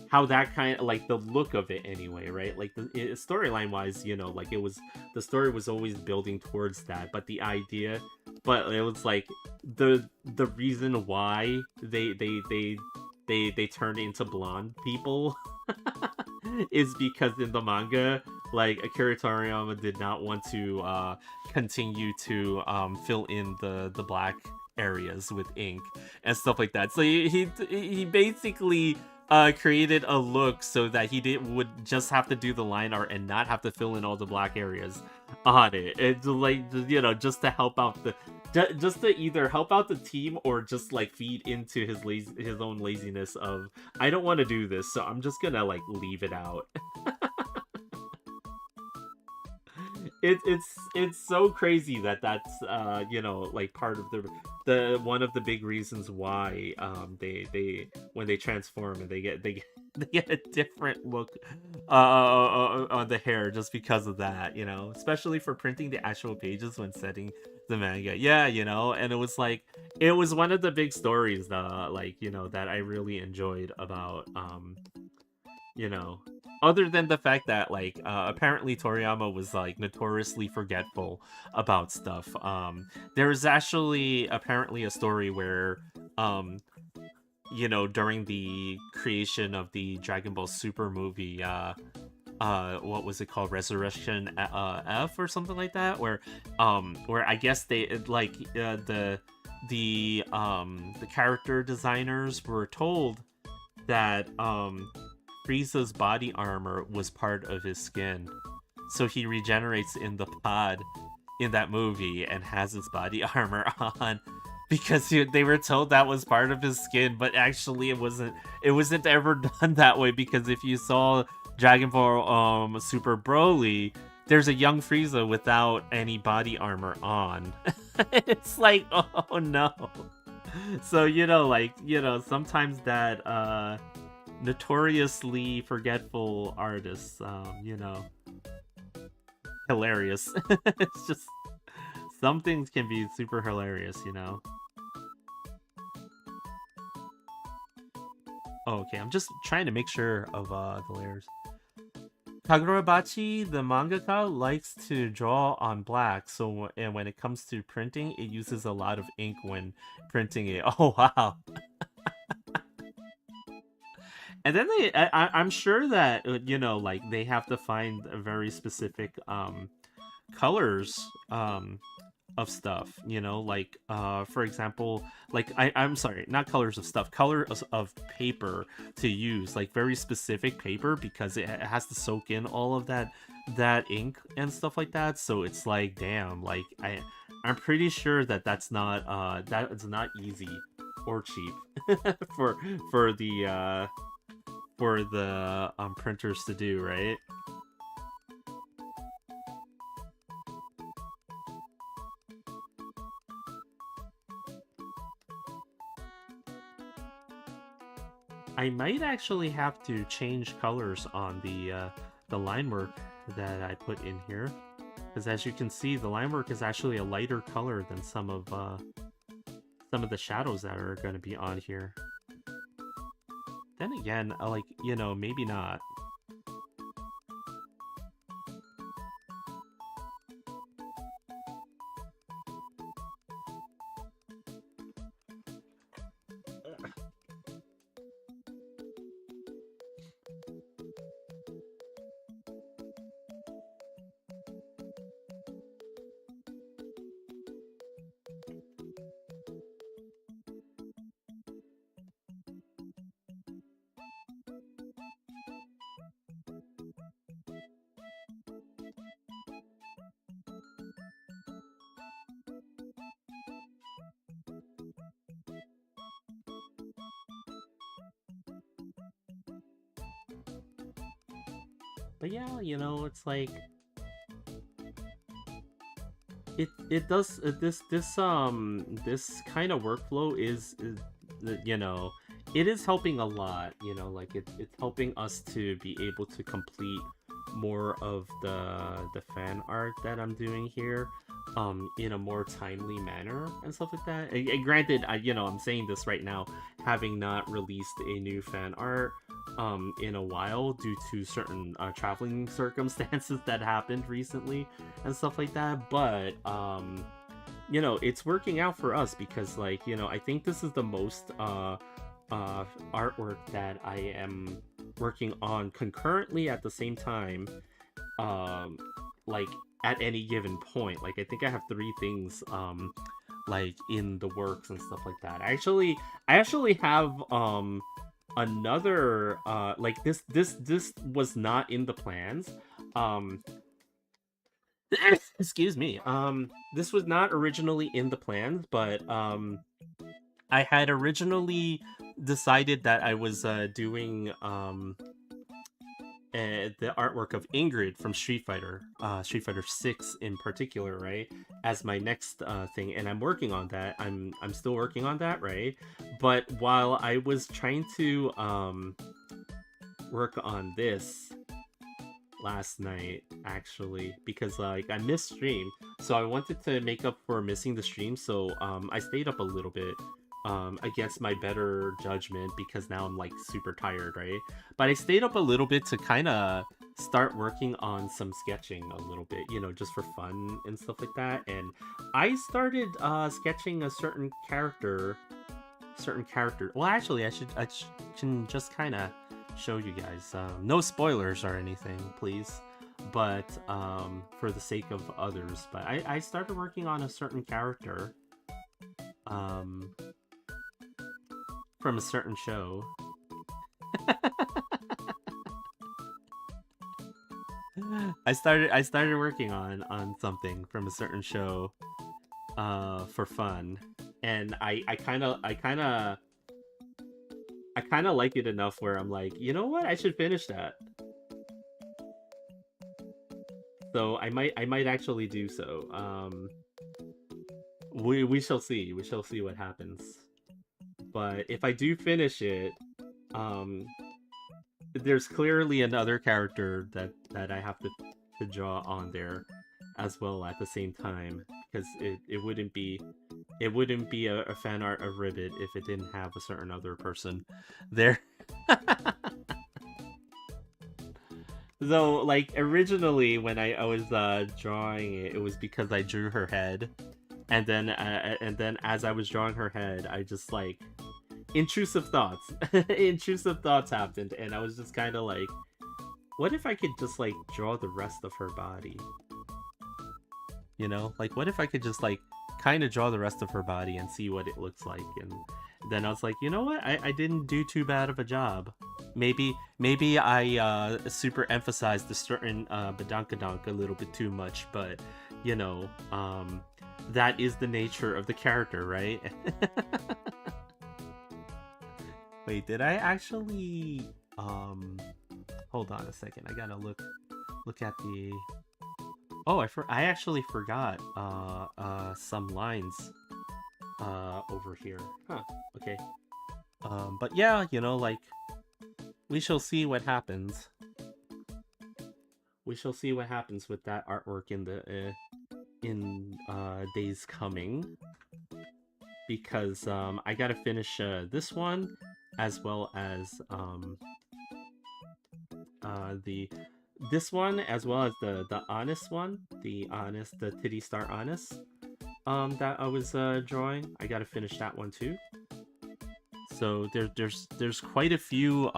A: how that kind of, like, the look of it anyway, right? Like, the storyline wise, you know, like, the story was always building towards that, but the idea, but it was like the reason why they turned into blonde people is because in the manga, like, Akira Toriyama did not want to continue to fill in the black areas with ink and stuff like that. So he basically created a look so that would just have to do the line art and not have to fill in all the black areas on it. It's like, you know, just to help out just to either help out the team or just like feed into his own laziness of, I don't want to do this, so I'm just gonna like leave it out. It's so crazy that that's you know, like, part of the one of the big reasons why they when they transform and they get they get a different look on the hair, just because of that, you know, especially for printing the actual pages when setting the manga. Yeah, you know, and it was one of the big stories, like, you know, that I really enjoyed about, you know, other than the fact that, like, apparently Toriyama was like notoriously forgetful about stuff. There was actually apparently a story where, you know, during the creation of the Dragon Ball Super movie, what was it called, Resurrection F or something like that, where I guess they like the character designers were told that Frieza's body armor was part of his skin, so he regenerates in the pod in that movie and has his body armor on because they were told that was part of his skin, but actually it wasn't ever done that way, because if you saw Dragon Ball Super Broly, there's a young Frieza without any body armor on. It's like, oh no. So, you know, like, you know, sometimes that notoriously forgetful artists, you know, hilarious. It's just, some things can be super hilarious, you know. Oh, okay, I'm just trying to make sure of the layers. Kagurabachi, the mangaka, likes to draw on black, so and when it comes to printing, it uses a lot of ink when printing it. Oh, wow. And then I'm sure that, you know, like, they have to find a very specific colors of stuff, you know, like, for example, like, I'm sorry, not colors of stuff, colors of paper to use, like very specific paper, because it has to soak in all of that ink and stuff like that. So it's like, damn, like, I'm pretty sure that that's not easy or cheap for the printers to do, right? I might actually have to change colors on the line work that I put in here. Because as you can see, the line work is actually a lighter color than some of the shadows that are going to be on here. Then again, like, you know, maybe not. But yeah, you know, it's like it does this kind of workflow is you know, it is helping a lot, you know, like it's helping us to be able to complete more of the fan art that I'm doing here in a more timely manner and stuff like that. And granted, you know, I'm saying this right now having not released a new fan art in a while due to certain traveling circumstances that happened recently and stuff like that, but you know, it's working out for us because, like, you know, I think this is the most artwork that I am working on concurrently at the same time, like at any given point. Like, I think I have 3 things like in the works and stuff like that. I actually have another like this was not in the plans. Excuse me. This was not originally in the plans, but I had originally decided that I was doing the artwork of Ingrid from Street Fighter 6 in particular, right, as my next thing, and I'm working on that. I'm still working on that, right? But while I was trying to work on this last night, actually, because like I missed stream, so I wanted to make up for missing the stream, so I stayed up a little bit against my better judgment because now I'm like super tired, right? But I stayed up a little bit to kind of start working on some sketching a little bit, you know, just for fun and stuff like that. And I started sketching a certain character. Well, actually, I can just kind of show you guys. No spoilers or anything, please. But for the sake of others. But I started working on a certain character. From a certain show. I started working on something from a certain show for fun, and I kind of like it enough where I'm like, you know what, I should finish that. So I might actually do so. We shall see. We shall see what happens. But if I do finish it, there's clearly another character that I have to draw on there as well at the same time, because it wouldn't be a fan art of Ribbit if it didn't have a certain other person there. So, like, originally when I was drawing it was because I drew her head, and then as I was drawing her head, I just like intrusive thoughts happened, and I was just kind of like, what if I could just like draw the rest of her body, you know, like what if I could just like kind of draw the rest of her body and see what it looks like. And then I was like, you know what, I didn't do too bad of a job. Maybe I super emphasized the certain badonkadonk a little bit too much, but you know, that is the nature of the character, right? Wait, did I actually hold on a second, I gotta look at the... Oh, I actually forgot some lines over here. Huh, okay. But yeah, you know, like, we shall see what happens. we shall see what happens with that artwork in the days coming, because I gotta finish this one as well as the this one as well as the honest one, the Titty Star Honest that I was drawing. I gotta finish that one too. So there's quite a few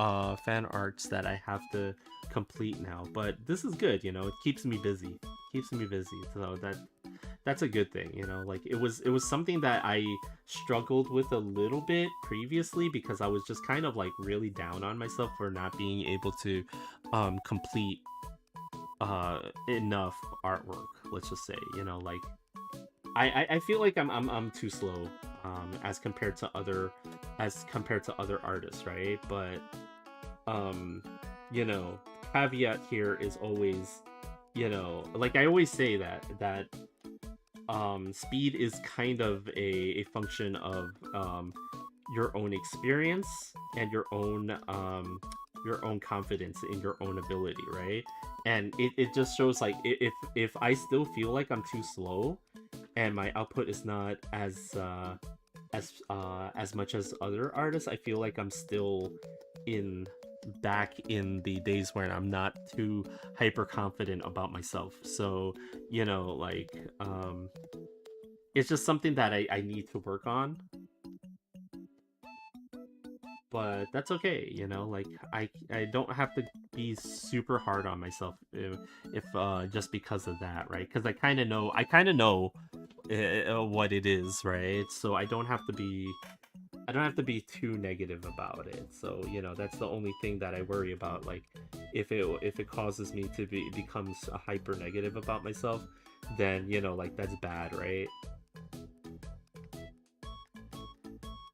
A: fan arts that I have to complete now, but this is good, you know. It keeps me busy. So that's a good thing, you know. Like it was something that I struggled with a little bit previously, because I was just kind of like really down on myself for not being able to complete enough artwork, let's just say, you know. Like I feel like I'm too slow as compared to other artists, right? But you know, caveat here is always, you know, like I always say that speed is kind of a function of your own experience and your own confidence in your own ability, right? And it just shows, like, if I still feel like I'm too slow and my output is not as much as other artists, I feel like I'm still back in the days when I'm not too hyper confident about myself. So, you know, like it's just something that I need to work on. But that's okay, you know. Like I don't have to be super hard on myself if just because of that, right? Because I kind of know what it is, right? So I don't have to be too negative about it. So, you know, that's the only thing that I worry about. Like if it causes me to becomes a hyper negative about myself, then, you know, like that's bad, right?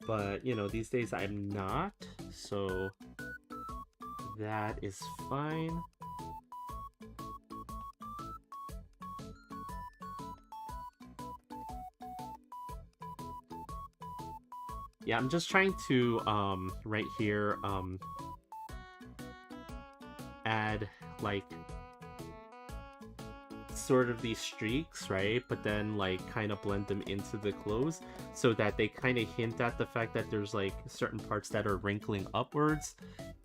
A: But, you know, these days I'm not, so that is fine. Yeah, I'm just trying to right here add like sort of these streaks, right? But then like kind of blend them into the clothes so that they kind of hint at the fact that there's like certain parts that are wrinkling upwards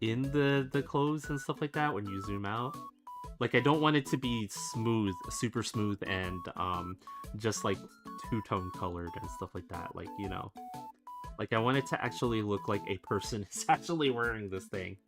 A: in the clothes and stuff like that when you zoom out. Like I don't want it to be smooth, super smooth, and just like two-tone colored and stuff like that. Like, you know, like I want it to actually look like a person is actually wearing this thing.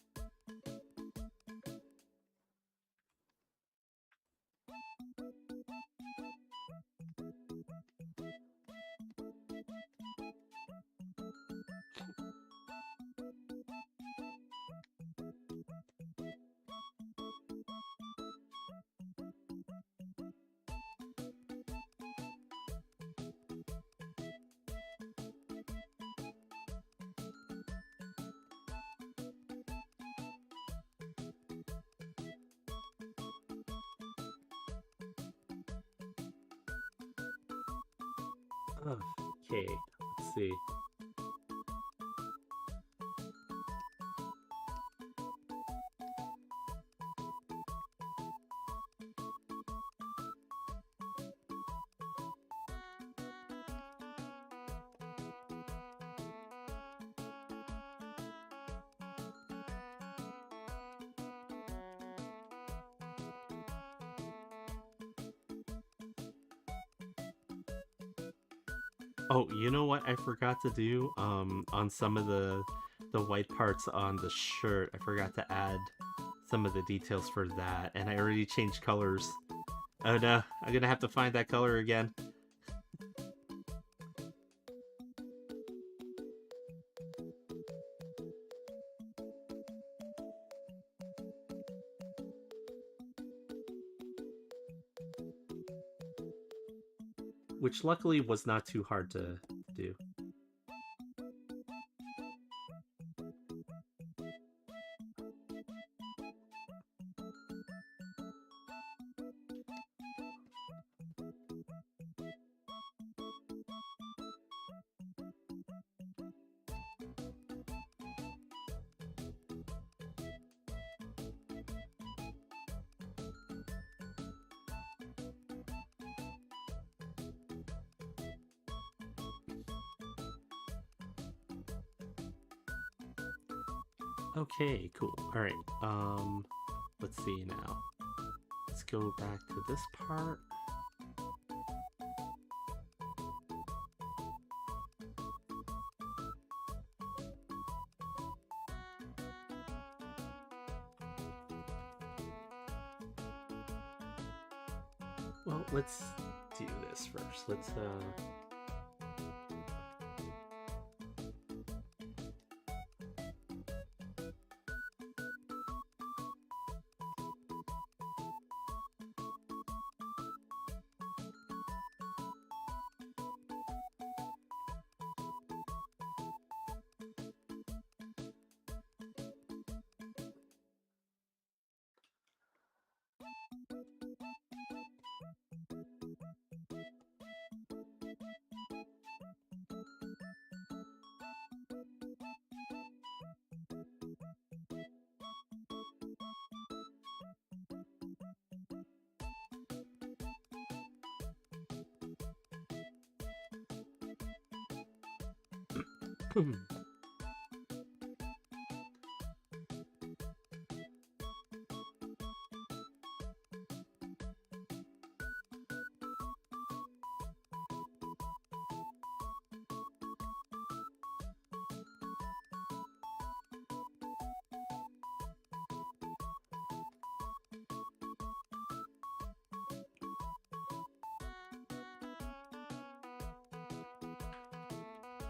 A: Okay, let's see. Oh, you know what I forgot to do? On some of the white parts on the shirt, I forgot to add some of the details for that, and I already changed colors. Oh no, I'm gonna have to find that color again. Which luckily was not too hard to do. Okay, cool. All right. Let's see now. Let's go back to this part. Well, let's do this first. Let's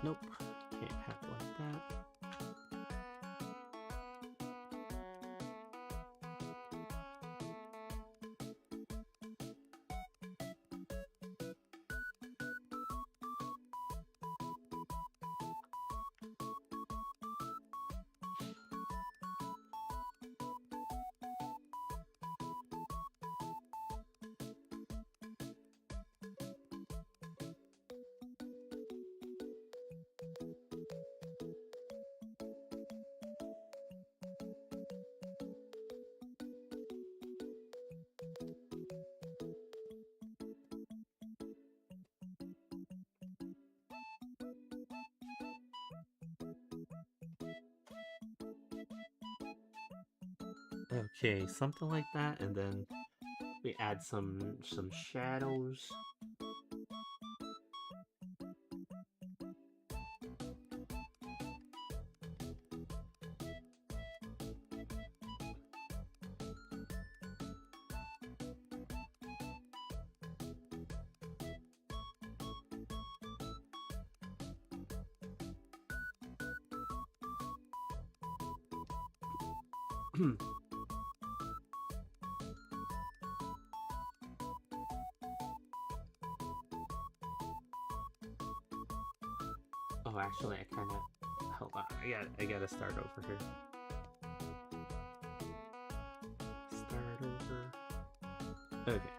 A: Nope, can't have it like that. Okay, something like that, and then we add some shadows. Oh, actually, I kind of... Hold on, I gotta start over here. Start over. Okay.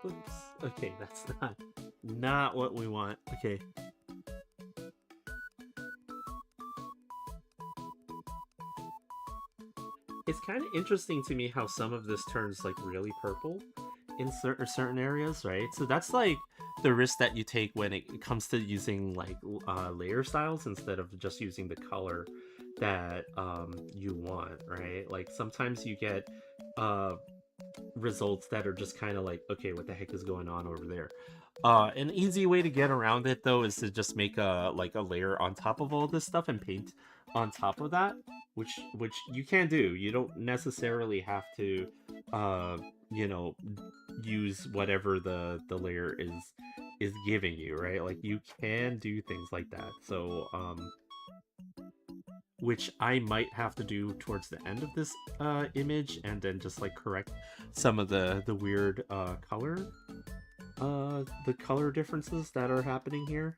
A: Oops. Okay, that's not what we want. Okay. It's kind of interesting to me how some of this turns like really purple in certain areas, right? So that's like the risk that you take when it comes to using like layer styles instead of just using the color that you want, right? Like sometimes you get uh results that are just kind of like, okay, what the heck is going on over there? An easy way to get around it though is to just make a like a layer on top of all this stuff and paint on top of that, which you can do. You don't necessarily have to, uh, you know, use whatever the layer is giving you, right? Like you can do things like that. So which I might have to do towards the end of this image, and then just like correct some of the weird the color differences that are happening here.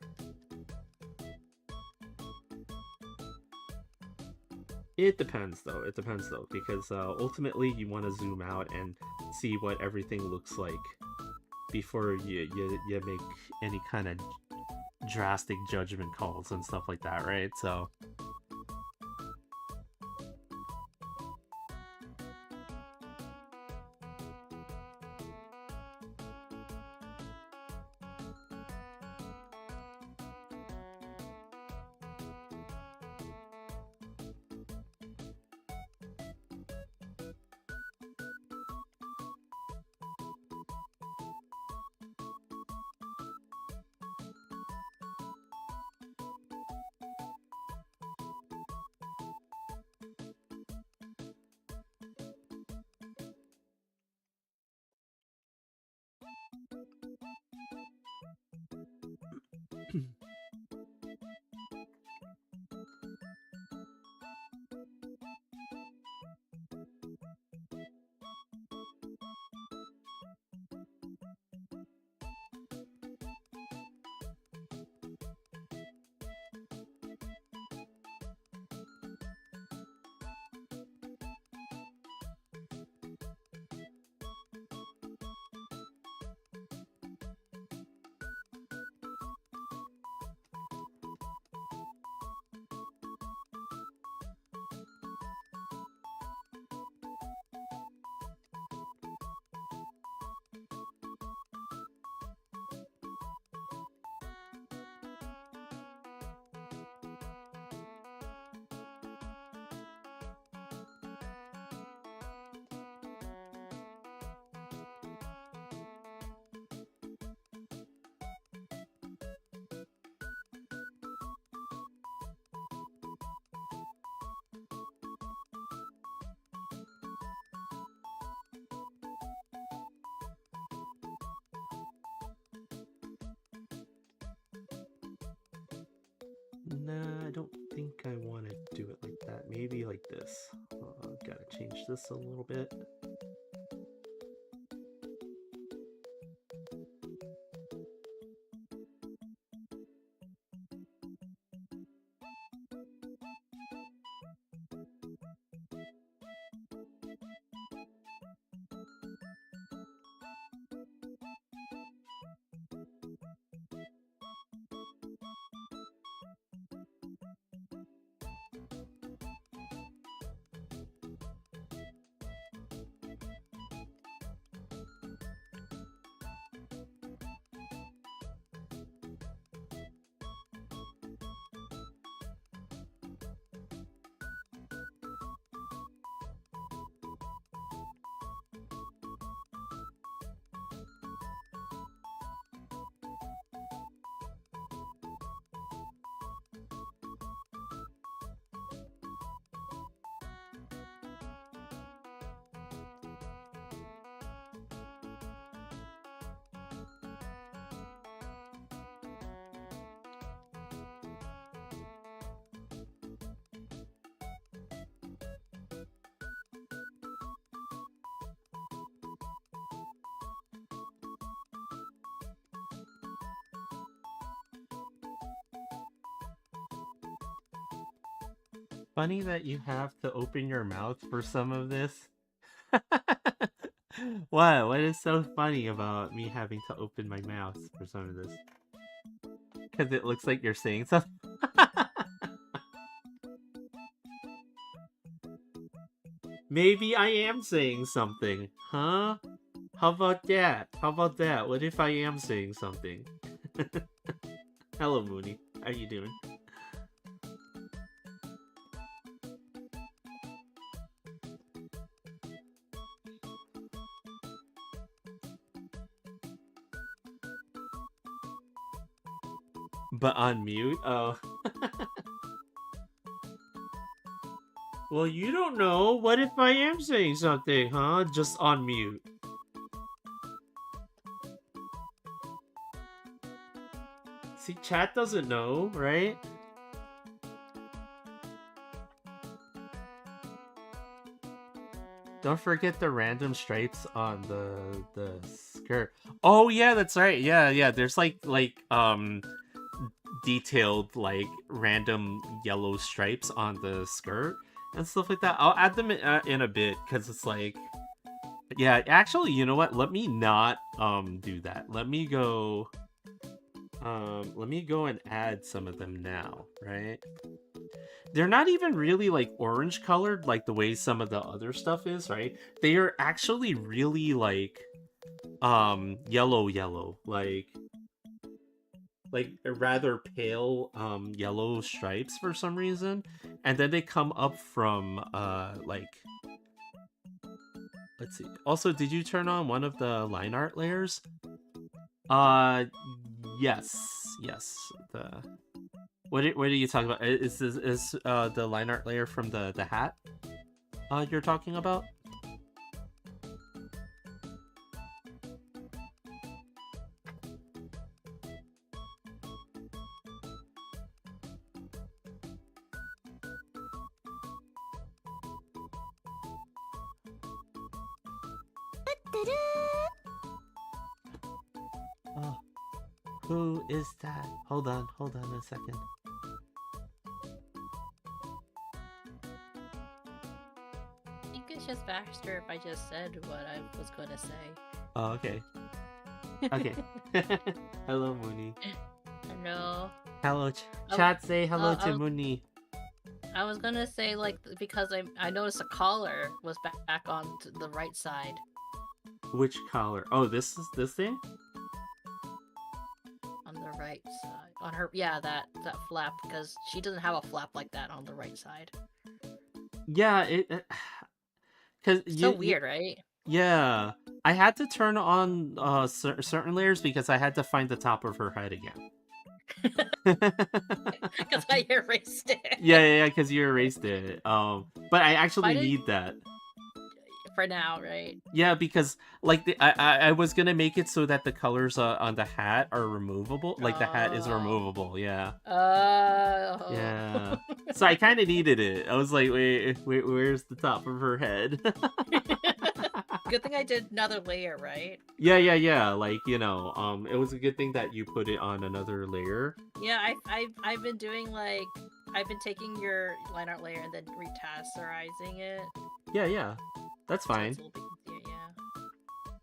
A: It depends though. It depends though, because ultimately you want to zoom out and see what everything looks like before you make any kind of drastic judgment calls and stuff like that, right? So nah, I don't think I want to do it like that. Maybe like this. Gotta change this a little bit. Funny that you have to open your mouth for some of this. What? What is so funny about me having to open my mouth for some of this? Because it looks like you're saying something. Maybe I am saying something, huh? How about that? How about that? What if I am saying something? Hello, Mooney. How you doing? But on mute? Oh. Well, you don't know. What if I am saying something, huh? Just on mute. See, chat doesn't know, right? Don't forget the random stripes on the skirt. Oh yeah, that's right. Yeah. There's like detailed like random yellow stripes on the skirt and stuff like that. I'll add them in a bit because it's like, yeah. Actually, you know what? Let me not do that. Let me go and add some of them now, right? They're not even really like orange colored like the way some of the other stuff is, right? They are actually really like yellow, like a rather pale yellow stripes for some reason, and then they come up from like, let's see. Also, did you turn on one of the line art layers? Yes. The what are you talking about? Is the line art layer from the hat you're talking about? Oh, who is that? Hold on a second.
B: I think it's just faster if I just said what I was going to say.
A: Oh, okay. Okay. Hello, Mooney.
B: Hello.
A: Hello, chat. Say hello to Mooney.
B: I was gonna say, like, because I noticed the collar was back on the right side.
A: Which collar? Oh, this thing?
B: On the right side. On her, yeah, that flap, because she doesn't have a flap like that on the right side.
A: Yeah, cause
B: so weird, right?
A: Yeah, I had to turn on certain layers because I had to find the top of her head again.
B: Because I erased it.
A: Yeah, because you erased it. But I actually need that.
B: For now, right?
A: Yeah, because like I was gonna make it so that the colors on the hat are removable. Like the hat is removable. Yeah.
B: Oh.
A: Yeah. So I kind of needed it. I was like, wait, where's the top of her head?
B: Good thing I did another layer, right?
A: Yeah. Like, you know, it was a good thing that you put it on another layer.
B: Yeah, I've been doing like I've been taking your line art layer and then retasserizing it.
A: Yeah. That's fine.
B: So it's a little bit easier,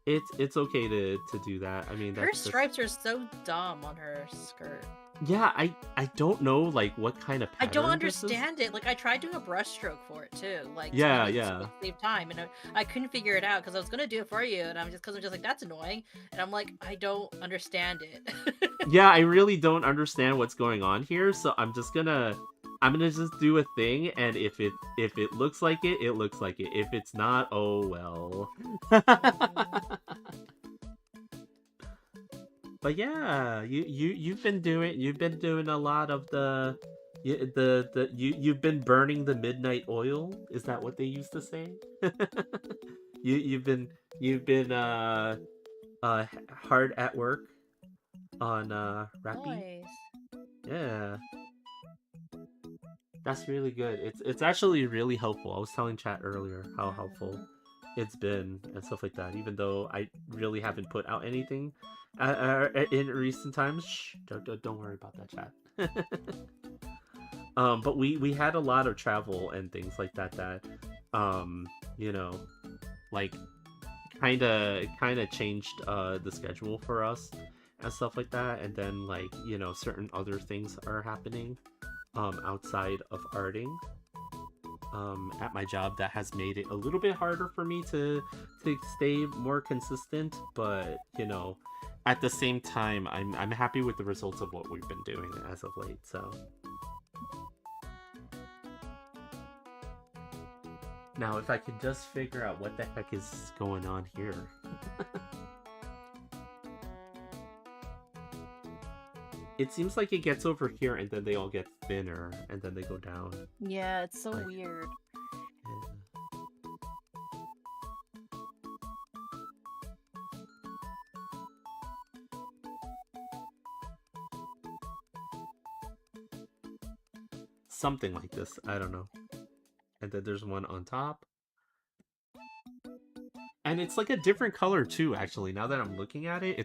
B: yeah.
A: It's okay to do that. I mean,
B: her stripes are so dumb on her skirt.
A: Yeah, I don't know like what kind of pattern
B: I don't understand it. Like I tried doing a brush stroke for it too. Like
A: yeah.
B: Save time, and I couldn't figure it out because I was gonna do it for you, and I'm just like that's annoying, and I'm like I don't understand it.
A: Yeah, I really don't understand what's going on here, so I'm gonna just do a thing, and if it looks like it, it looks like it. If it's not, oh well. But yeah, you've been doing a lot of you've been burning the midnight oil. Is that what they used to say? you've been hard at work on Rappy.
B: Nice.
A: Yeah. That's really good. It's actually really helpful. I was telling chat earlier how helpful it's been and stuff like that, even though I really haven't put out anything in recent times. Shh, don't worry about that, chat. But we had a lot of travel and things like that you know, like kind of changed the schedule for us and stuff like that, and then like, you know, certain other things are happening outside of arting. at my job that has made it a little bit harder for me to stay more consistent, but at the same time, I'm happy with the results of what we've been doing as of late. So now, if I could just figure out what the heck is going on here. It seems like it gets over here and then they all get thinner and then they go down.
B: Yeah, it's so weird.
A: Something like this. I don't know. And then there's one on top. And it's like a different color too, actually. Now that I'm looking at it,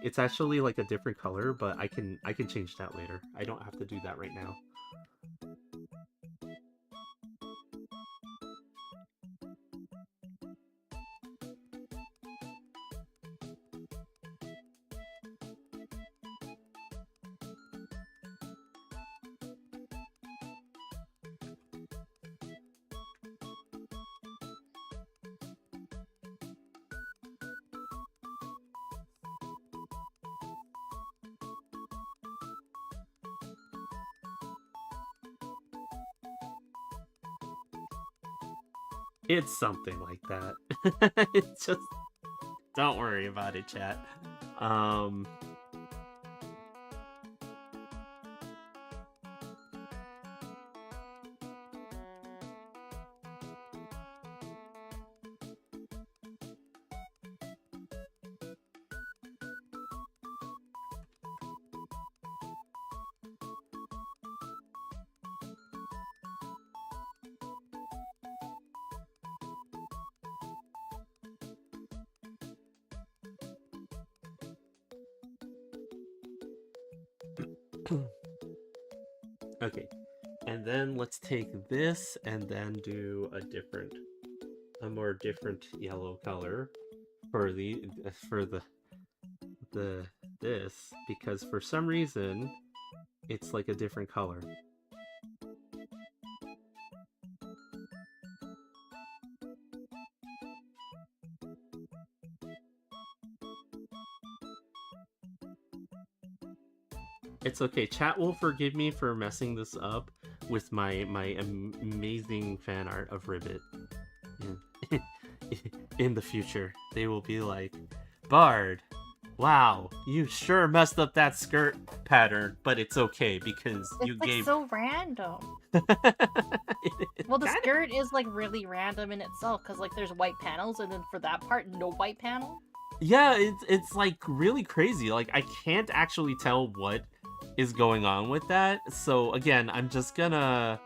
A: it's actually like a different color, but I can change that later. I don't have to do that right now. It's something like that. It's just... Don't worry about it, chat. Okay, and then let's take this and then do a more different yellow color for this, because for some reason it's like a different color. It's okay. Chat will forgive me for messing this up with my amazing fan art of Ribbit. In the future, they will be like, Bard, wow, you sure messed up that skirt pattern, but it's okay because you
B: It's like
A: gave...
B: so random. Well, the skirt is like really random in itself because like there's white panels and then for that part, no white panel.
A: Yeah, it's like really crazy. Like I can't actually tell what is going on with that. So again, I'm just gonna...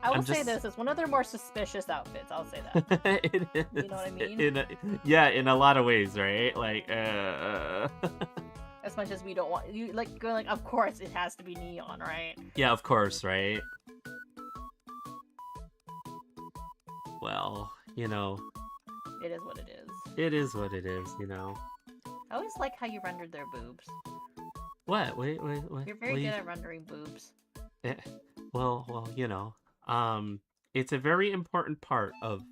B: I will say this is one of their more suspicious outfits. I'll say that.
A: It is.
B: You know what I mean?
A: In a lot of ways, right? Like,
B: as much as we don't want you, like, going like, of course it has to be neon, right?
A: Yeah, of course, right? Well,
B: it is what it is.
A: It is what it is,
B: I always like how you rendered their boobs.
A: What? Wait.
B: You're very good at rendering boobs.
A: Well, it's a very important part of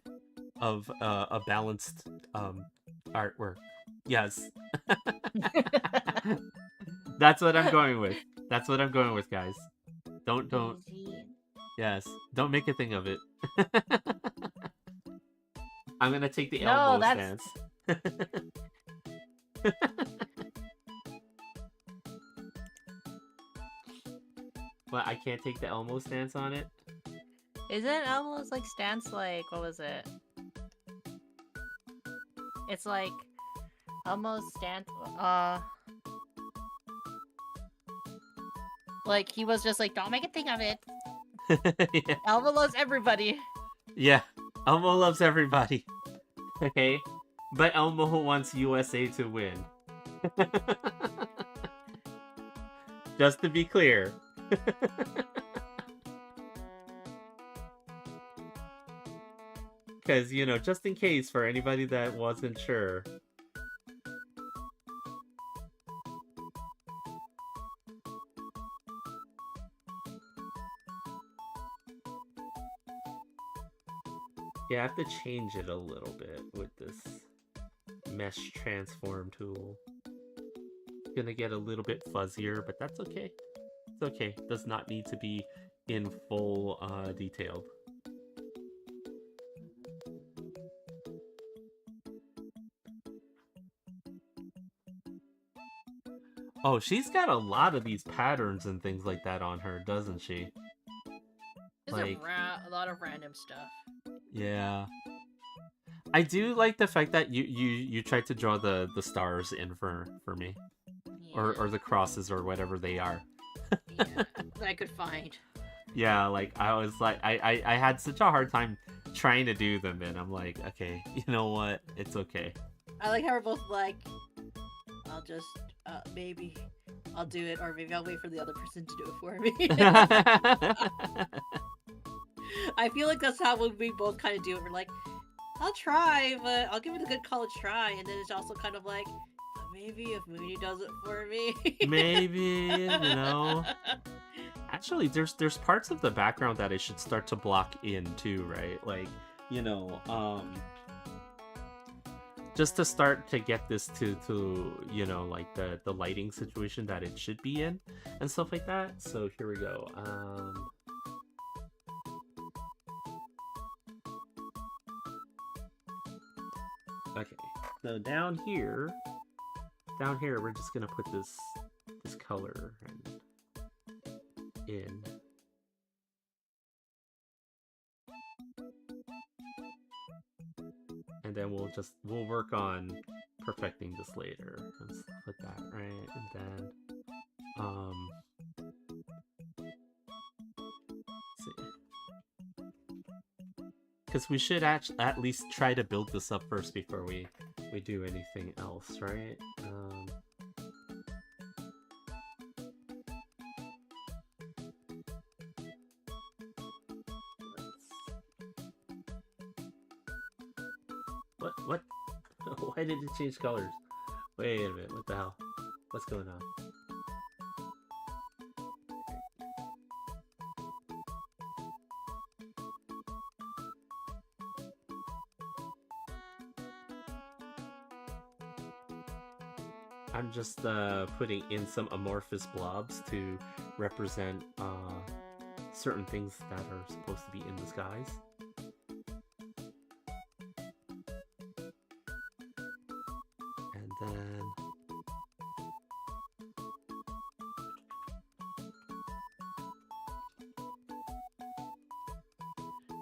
A: a balanced artwork. Yes. That's what I'm going with. That's what I'm going with, guys. Don't. Yes. Don't make a thing of it. I'm gonna take the elbow stance. But I can't take the Elmo stance on it?
B: Isn't Elmo's like stance like, what was it? It's like Elmo's stance, like he was just like, don't make a thing of it. Yeah. Elmo loves everybody.
A: Yeah, Elmo loves everybody. Okay, but Elmo wants USA to win. Just to be clear. Because, just in case for anybody that wasn't sure. Yeah, I have to change it a little bit with this mesh transform tool. It's gonna get a little bit fuzzier, but that's okay. It's okay. It does not need to be in full detailed. Oh, she's got a lot of these patterns and things like that on her, doesn't she?
B: There's a lot of random stuff.
A: Yeah. I do like the fact that you tried to draw the stars in for me. Yeah. Or the crosses or whatever they are.
B: Yeah, that I could find.
A: Yeah, like I was like I had such a hard time trying to do them, and I'm like, okay, you know what? It's okay.
B: I like how we're both like, I'll just maybe I'll do it, or maybe I'll wait for the other person to do it for me. I feel like that's how we both kind of do it. We're like, I'll try, but I'll give it a good college try, and then it's also kind of like, maybe if Mooney does it for me.
A: Maybe, you know. Actually, there's parts of the background that I should start to block in too, right? Like, you know, just to start to get this to you know, like the lighting situation that it should be in and stuff like that. So here we go. Okay, so down here we're just gonna put this color in. And then we'll work on perfecting this later and stuff like that, right? And then let's see, because we should at least try to build this up first before we do anything else, right? What? Why did it change colors? Wait a minute, what the hell? What's going on? I'm just putting in some amorphous blobs to represent certain things that are supposed to be in the skies. And then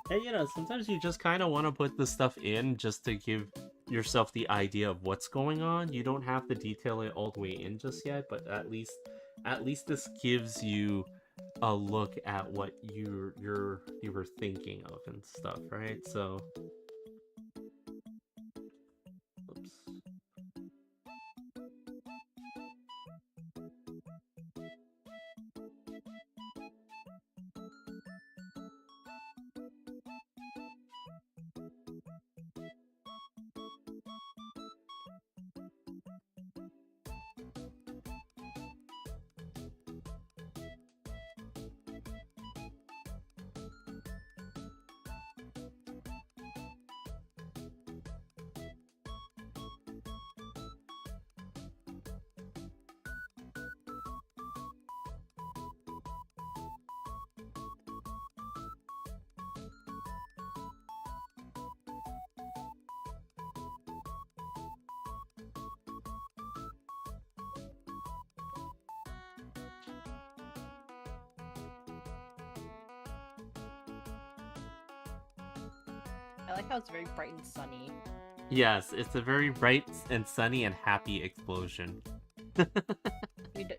A: and you know, sometimes you just kind of want to put the stuff in just to give yourself the idea of what's going on. You don't have to detail it all the way in just yet, but at least this gives you a look at what you were thinking of and stuff, right? So oops.
B: I like how it's very bright and sunny.
A: Yes, it's a very bright and sunny and happy explosion.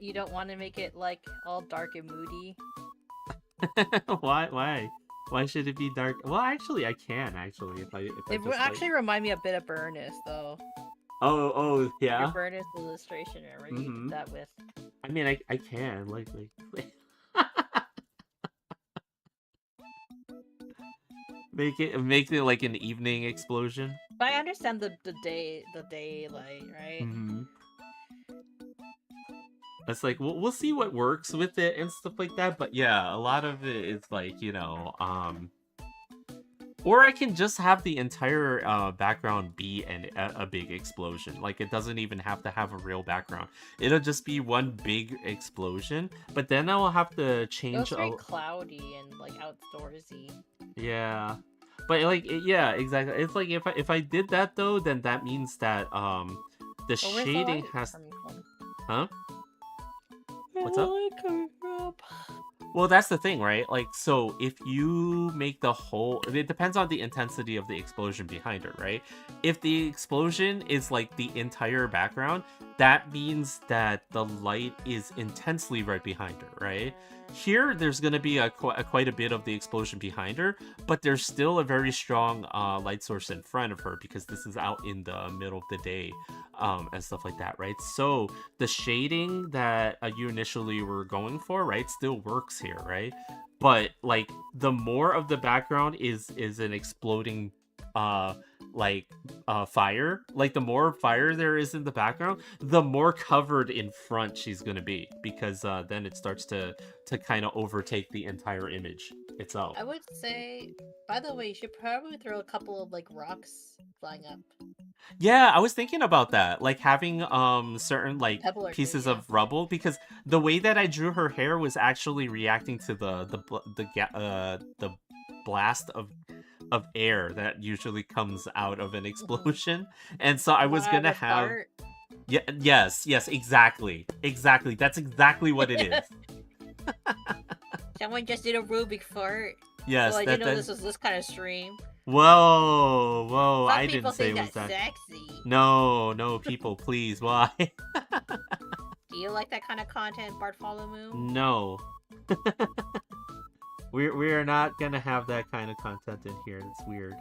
B: You don't want to make it like all dark and moody.
A: Why should it be dark? Well, actually, I can actually if I
B: it would actually remind me a bit of Burnus though.
A: Oh yeah.
B: Your Burnus illustration, remember you did that with.
A: I mean, I can like. Make it like an evening explosion.
B: But I understand the daylight, right?
A: Mm-hmm. It's like we'll see what works with it and stuff like that. But yeah, a lot of it is like, you know, Or I can just have the entire background be a big explosion. Like, it doesn't even have to have a real background. It'll just be one big explosion. But then I will have to
C: It
A: change.
C: was very cloudy and like outdoorsy.
A: Yeah, but like, yeah, exactly. It's like if I did that though, then that means that the
C: But where's the
A: shading
C: light
A: has.
C: coming from?
A: Huh?
C: Where's
A: What's
C: the
A: up?
C: light coming from?
A: Well, that's the thing, right? Like, so if you make the whole, it depends on the intensity of the explosion behind it, right? If the explosion is like the entire background, that means that the light is intensely right behind her, right? Here, there's going to be quite a bit of the explosion behind her, but there's still a very strong light source in front of her because this is out in the middle of the day and stuff like that, right? So the shading that you initially were going for, right, still works here, right? But like the more of the background is an exploding fire, like the more fire there is in the background, the more covered in front she's gonna be, because then it starts to kind of overtake the entire image itself.
C: I would say, by the way, you should probably throw a couple of like rocks flying up.
A: Yeah, I was thinking about that, like having certain like
C: Pebble or two,
A: pieces
C: yeah.
A: of rubble, because the way that I drew her hair was actually reacting to the blast of air that usually comes out of an explosion. And so I was gonna have
C: Fart.
A: yes, exactly, that's exactly what it is.
C: Someone just did a Rubik fart.
A: Yes,
C: Well, I didn't know this was this kind of stream.
A: Whoa,
C: Some
A: I
C: people
A: didn't say it
C: think
A: was
C: that's
A: that.
C: sexy.
A: No, people, please, why?
C: Do you like that kind of content, Bartholomew?
A: No. We are not gonna have that kind of content in here. It's weird.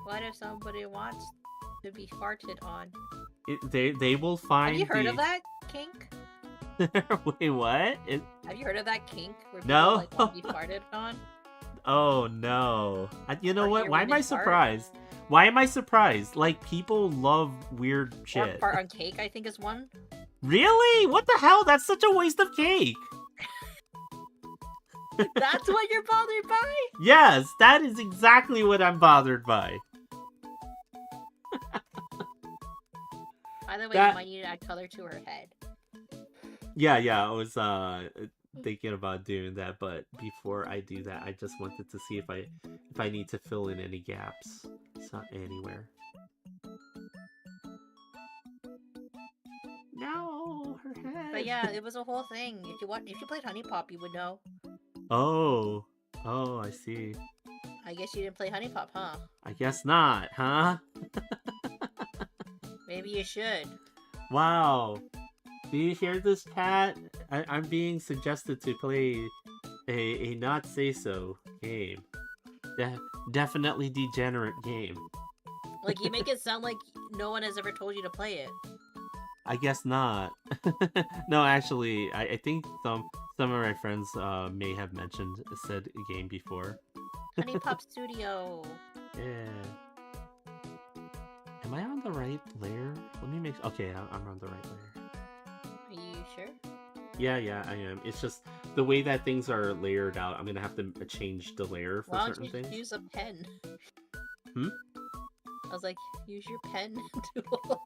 C: What if somebody wants to be farted on?
A: They will find.
C: Have you heard of that kink?
A: Wait, what?
C: Have you heard of that kink where people
A: No.
C: like want to be farted on?
A: Oh no! You know
C: Or
A: what?
C: hear
A: Why am I
C: women fart?
A: surprised? Why am I surprised? Like, people love weird
C: Or
A: shit.
C: fart on cake, I think is one.
A: Really? What the hell? That's such a waste of cake.
C: That's what you're bothered by?
A: Yes, that is exactly what I'm bothered by.
C: By the way,
A: That-
C: you might need to add color to her head.
A: Yeah, I was thinking about doing that, but before I do that, I just wanted to see if I need to fill in any gaps. It's not anywhere. No, her head.
C: But yeah, it was a whole thing. If you played Honey Pop, you would know.
A: Oh, I see.
C: I guess you didn't play Honey Pop, huh?
A: I guess not, huh?
C: Maybe you should.
A: Wow. Do you hear this, chat? I'm being suggested to play a not say so game. Definitely degenerate game.
C: Like, you make it sound like no one has ever told you to play it.
A: I guess not. No, actually, I think some of my friends may have mentioned said game before.
C: Honey Pop Studio.
A: Yeah. Am I on the right layer? Let me make. Okay, I'm on the right layer.
C: Are you sure?
A: Yeah, I am. It's just the way that things are layered out. I'm gonna have to change the layer for
C: Why don't
A: certain
C: you
A: things.
C: use a pen?
A: Hmm?
C: I was like, use your pen tool.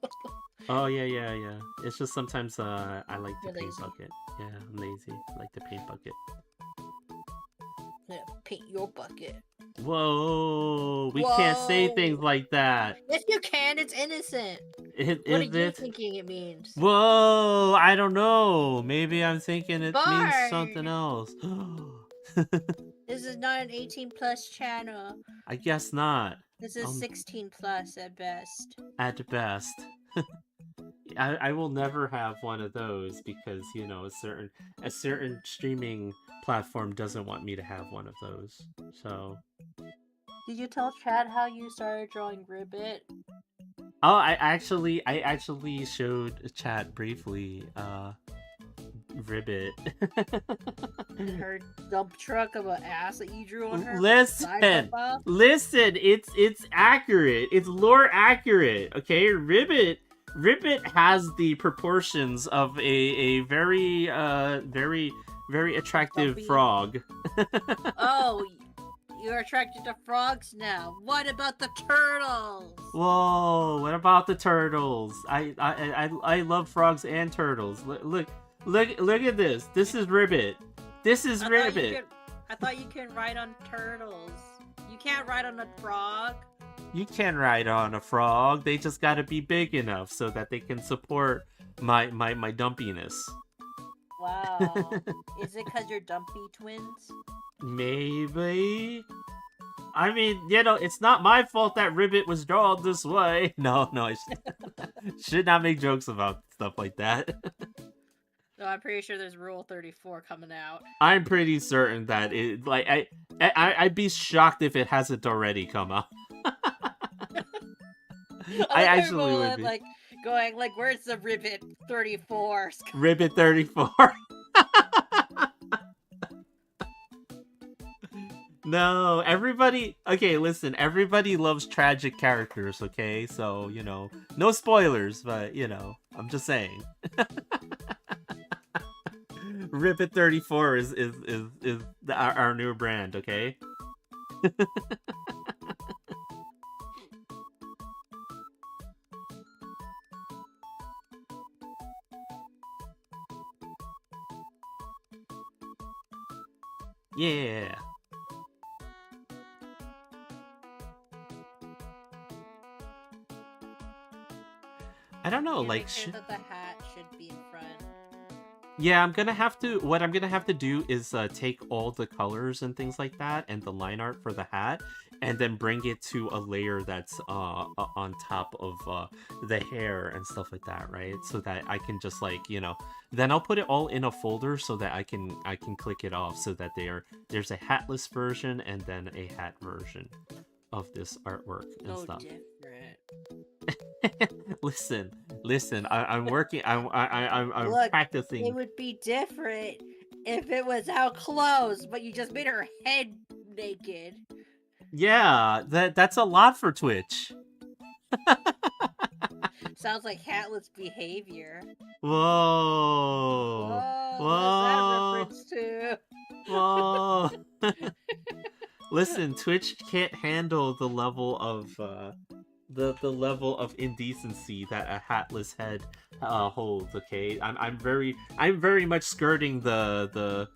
A: Oh yeah. It's just sometimes I like the
C: You're
A: paint
C: lazy.
A: bucket. Yeah, I'm lazy. I like the paint bucket.
C: Yeah, paint your bucket.
A: Whoa, we can't say
C: Whoa.
A: things like that.
C: Yes, you can. It's innocent.
A: Is
C: What are you
A: it?
C: thinking it means?
A: Whoa, I don't know. Maybe I'm thinking it means
C: Bard.
A: something else.
C: This is not an 18+ channel.
A: I guess not.
C: This is 16+ at best.
A: At best. I will never have one of those because, you know, a certain streaming platform doesn't want me to have one of those. So
C: Did you tell Chad how you started drawing Ribbit?
A: oh, I actually showed chat briefly Ribbit.
C: Her dump truck of an ass that you drew on her side
A: Listen,
C: profile?
A: listen, it's accurate. It's lore accurate. Okay, Ribbit has the proportions of a very very attractive
C: Dumpy.
A: frog.
C: Oh,
B: You're attracted to frogs now. What about the turtles?
A: Whoa, what about the turtles? I love frogs and turtles. Look at this. This is Ribbit. This is Ribbit.
B: I thought you can ride on turtles. You can't ride on a frog.
A: You can ride on a frog. They just gotta be big enough so that they can support my dumpiness.
B: Wow. Is it because you're dumpy twins?
A: Maybe. I mean, you know, it's not my fault that Ribbit was drawn this way. No, I should not make jokes about stuff like that.
B: No, I'm pretty sure there's Rule 34 coming out.
A: I'm pretty certain that it, like, I'd be shocked if it hasn't already come out. I actually would be.
B: Like, going, like, where's the Ribbit 34?
A: Ribbit 34. No, everybody... Okay, listen, everybody loves tragic characters, okay? So, you know, no spoilers, but, you know, I'm just saying. Ribbit 34 is our new brand, okay? Yeah. I don't know, like...
B: Make sure that the hat should be in front.
A: Yeah, what I'm gonna have to do is take all the colors and things like that and the line art for the hat and then bring it to a layer that's on top of the hair and stuff like that, right? So that I can just, like, you know, then I'll put it all in a folder so that I can click it off so that there's a hatless version and then a hat version of this artwork and stuff.
B: Different.
A: Listen, I'm working. I'm
B: Look,
A: practicing.
B: It would be different if it was out close, but you just made her head naked.
A: Yeah, that's a lot for Twitch.
B: Sounds like hatless behavior.
A: Whoa.
B: Whoa. What's that reference to?
A: Whoa. Listen, Twitch can't handle the level of the level of indecency that a hatless head holds. Okay, I'm very much skirting the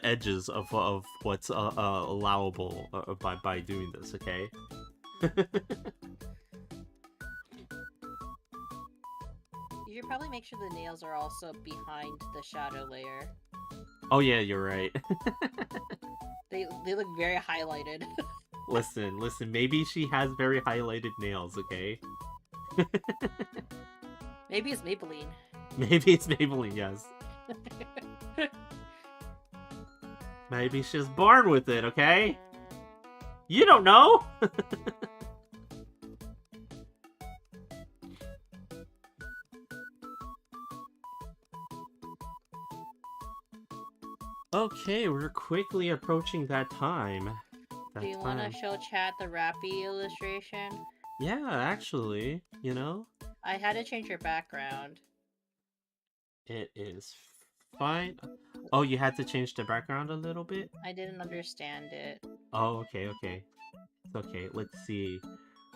A: edges of what's allowable by doing this. Okay.
B: You should probably make sure the nails are also behind the shadow layer.
A: Oh yeah, you're right.
B: They look very highlighted.
A: Listen, maybe she has very highlighted nails, okay?
B: Maybe it's Maybelline.
A: Maybe it's Maybelline, yes. Maybe she's born with it, okay? You don't know! Okay, we're quickly approaching that time.
B: Do you want to show chat the Rappy illustration?
A: Yeah, actually, you know?
B: I had to change your background.
A: It is fine. Oh, you had to change the background a little bit?
B: I didn't understand it.
A: Oh, okay. It's okay, let's see.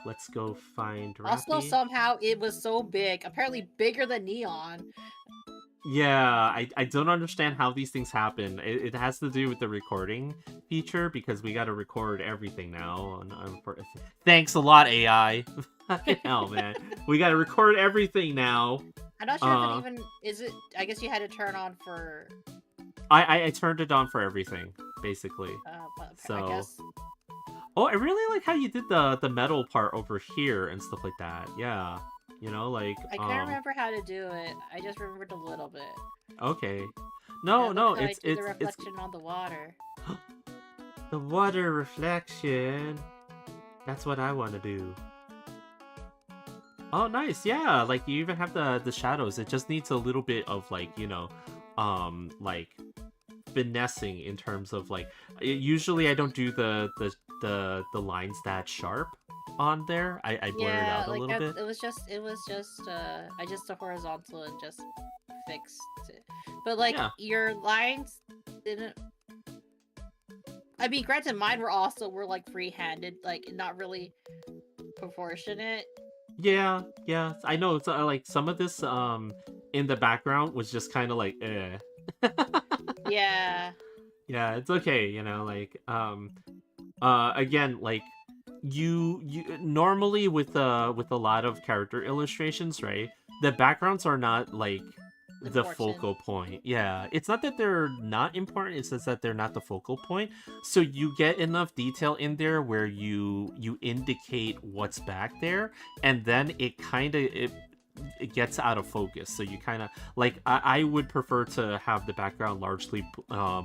A: Let's go find Rappy.
B: Also, somehow, it was so big. Apparently bigger than Neon.
A: Yeah, I don't understand how these things happen. It has to do with the recording feature, because we gotta record everything now. Thanks a lot, AI. Fucking hell, man. We gotta record everything now.
B: I'm not sure if it even... Is it... I guess you had to turn on for...
A: I turned it on for everything, basically. So...
B: I guess...
A: Oh, I really like how you did the metal part over here and stuff like that. Yeah. You know, like...
B: I couldn't remember how to do it. I just remembered a little bit.
A: Okay. No, it's
B: the reflection on the water.
A: The water reflection. That's what I want to do. Oh, nice. Yeah, like you even have the shadows. It just needs a little bit of, like, you know, like finessing in terms of, like, usually I don't do the lines that sharp on there. I blur it out a little bit.
B: It was just I just the horizontal and just fixed it. But like your lines didn't
C: I mean, granted, mine were like free-handed, like not really proportionate.
A: Yeah, yeah. I know. It's like some of this in the background was just kind of like eh.
C: Yeah.
A: Yeah, it's okay. Like again, like you normally with a lot of character illustrations, right? The backgrounds are not like the
C: Important.
A: focal point. Yeah, it's not that they're not important, it's just that they're not the focal point. So you get enough detail in there where you indicate what's back there, and then it gets out of focus. So you kind of like I would prefer to have the background largely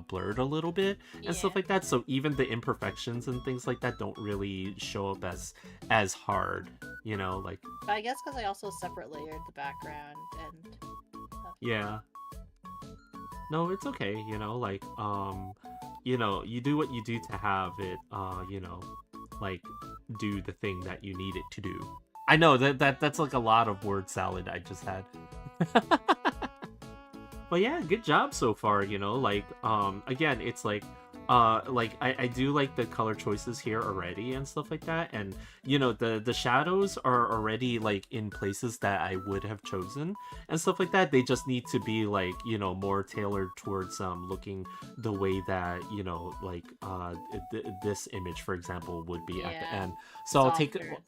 A: blurred a little bit and stuff like that, so even the imperfections and things like that don't really show up as hard, like.
C: But I guess because I also separate layered the background and stuff.
A: Yeah. No, it's okay, like you do what you do to have it like do the thing that you need it to do. I know that's like a lot of word salad I just had. But yeah, good job so far, like again, it's like I do like the color choices here already and stuff like that, and the shadows are already like in places that I would have chosen and stuff like that. They just need to be like more tailored towards looking the way that like this image, for example, would be at the end. So I'll take it.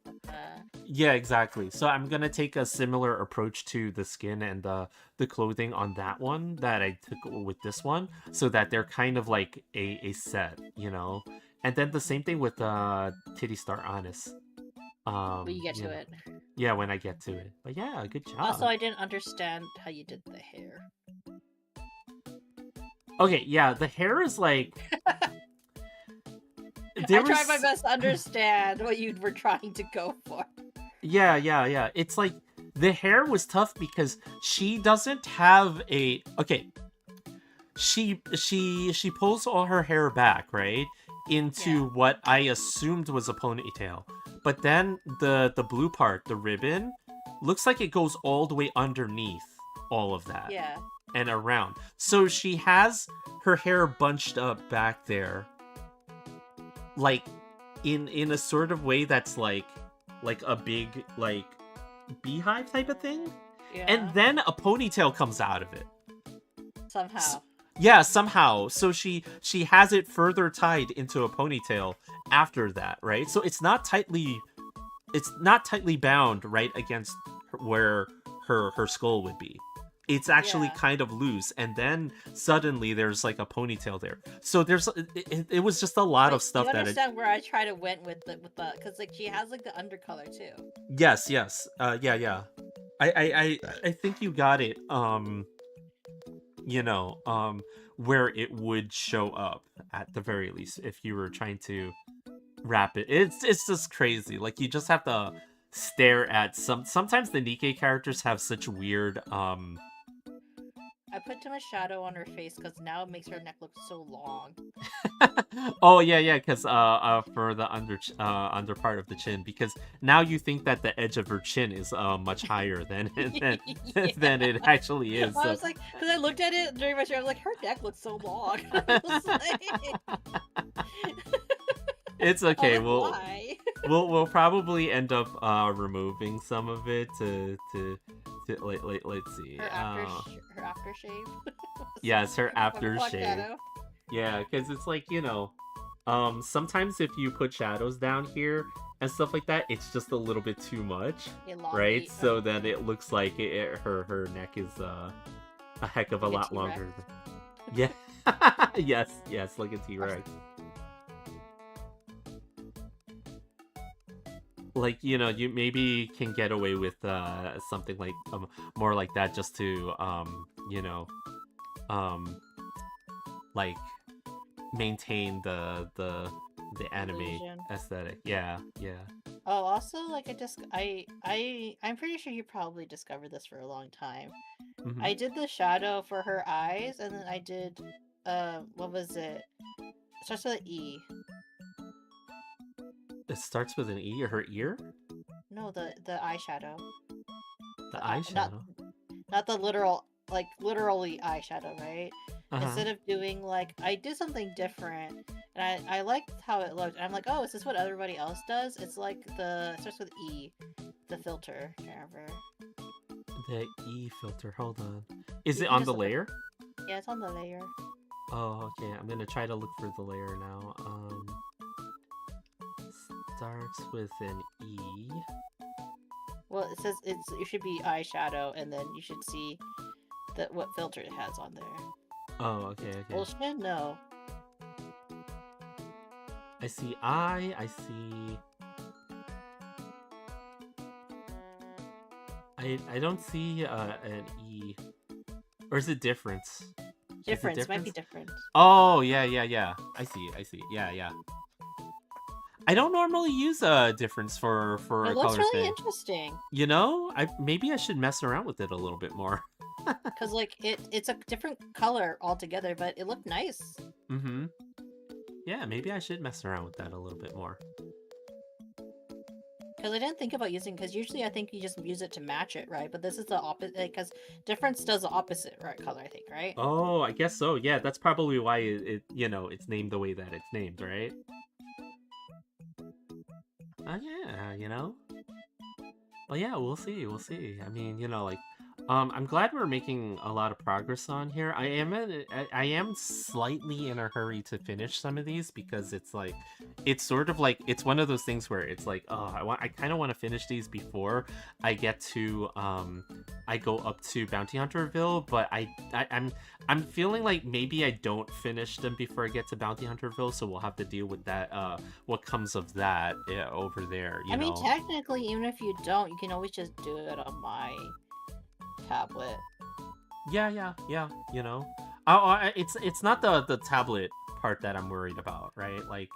A: Yeah, exactly. So I'm gonna take a similar approach to the skin and the clothing on that one that I took with this one, so that they're kind of like a set, And then the same thing with Titty Star Honest.
C: When you get to it.
A: Yeah, when I get to it. But yeah, good job.
C: Also, I didn't understand how you did the hair.
A: Okay, yeah, the hair is like.
C: I tried my best to understand what you were trying to go for.
A: Yeah. It's like the hair was tough because she doesn't have a. Okay. She pulls all her hair back, right, into what I assumed was a ponytail, but then the blue part, the ribbon, looks like it goes all the way underneath all of that, and around. So she has her hair bunched up back there, like in a sort of way that's like a big like beehive type of thing, and then a ponytail comes out of it
C: somehow.
A: Yeah, somehow. So she has it further tied into a ponytail after that, right? So it's not tightly bound right against where her skull would be. It's actually kind of loose, and then suddenly there's like a ponytail there. So it was just a lot of stuff
C: you
A: that.
C: Understand where I try to went with the because like she has like the undercolor too.
A: Yes. Yeah. I think you got it. Where it would show up at the very least if you were trying to wrap it. It's just crazy. Like you just have to stare at sometimes the Nikkei characters have such weird
C: I put too much shadow on her face because now it makes her neck look so long.
A: Oh yeah, because for the under part of the chin, because now you think that the edge of her chin is much higher than than it actually is.
C: I was like, because I looked at it during my show, I was like, her neck looks so long.
A: It's okay.
C: Why?
A: We'll probably end up removing some of it to let's see.
C: Her aftershave.
A: Yes, her aftershave. Yeah, because it's like sometimes if you put shadows down here and stuff like that, it's just a little bit too much, right? So then it looks like her neck is a heck of a lot longer. Yeah. yes, like a T-Rex. Like you maybe can get away with something like more like that just to like maintain the anime aesthetic. Yeah.
C: Oh, also, like I'm pretty sure you probably discovered this for a long time.
A: Mm-hmm.
C: I did the shadow for her eyes, and then I did what was it? It starts with an E.
A: It starts with an E, or her ear?
C: No, the eyeshadow.
A: The eyeshadow?
C: Not the literally eyeshadow, right? Instead of doing like I did something different, And I liked how it looked. And I'm like, oh, is this what everybody else does? It's like it starts with E, the filter. Can't remember.
A: The E filter. Hold on. Is
C: You
A: it
C: can
A: on
C: just
A: the
C: look at-
A: layer?
C: Yeah, it's on the layer.
A: Oh, okay. I'm gonna try to look for the layer now. Starts with an E.
C: Well, it says it should be eyeshadow, and then you should see what filter it has on there.
A: Oh, okay, okay.
C: Bullshit? No.
A: I see I. I see. I don't see an E. Or is it difference?
C: Difference. Might be different.
A: Oh, yeah. I see. Yeah. I don't normally use a difference for
C: It
A: a
C: looks
A: color
C: really
A: thing.
C: interesting.
A: You know, maybe I should mess around with it a little bit more.
C: Because, like, it's a different color altogether, but it looked nice.
A: Mm-hmm. Yeah, maybe I should mess around with that a little bit more.
C: Because I didn't think about using, because usually I think you just use it to match it, right? But this is the opposite, because difference does the opposite, right? Color, I think, right?
A: Oh, I guess so. Yeah, that's probably why it's named the way that it's named, right? Yeah, Well, yeah, we'll see. I mean, I'm glad we're making a lot of progress on here. I am slightly in a hurry to finish some of these because it's sort of like it's one of those things where it's like, oh, I kind of want to finish these before I get to I go up to Bounty Hunterville, but I'm feeling like maybe I don't finish them before I get to Bounty Hunterville, so we'll have to deal with that. What comes of that over there?
C: I mean, technically, even if you don't, you can always just do it on my tablet.
A: Yeah. It's not the tablet part that I'm worried about, right? Like,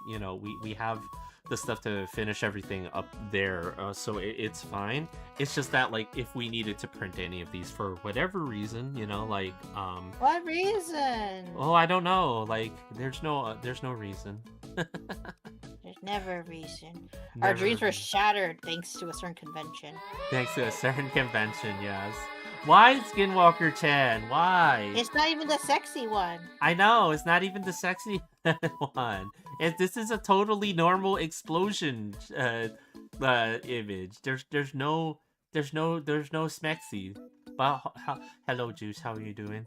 A: we have the stuff to finish everything up there, so it's fine. It's just that, like, if we needed to print any of these for whatever reason,
C: What reason?
A: oh, I don't know. Like, there's no reason.
C: There's never a reason.
A: Never
C: Our dreams
A: a
C: were
A: reason.
C: shattered thanks to a certain convention.
A: Thanks to a certain convention, yes. Why Skinwalker Chan? Why?
C: It's not even the sexy one.
A: I know, it's not even the sexy one. This is a totally normal explosion image. There's no smexy. But hello, Juice. How are you doing?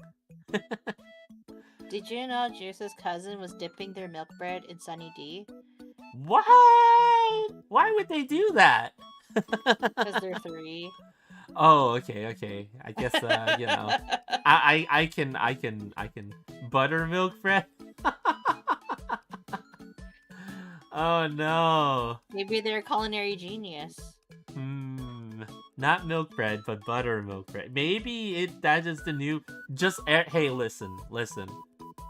C: Did you know Juice's cousin was dipping their milk bread in Sunny D?
A: What? Why would they do that?
C: Because they're 3.
A: Oh, okay. I guess I can buttermilk bread. Oh no.
C: Maybe they're a culinary genius.
A: Not milk bread, but buttermilk bread. Maybe that is the new. Hey, listen.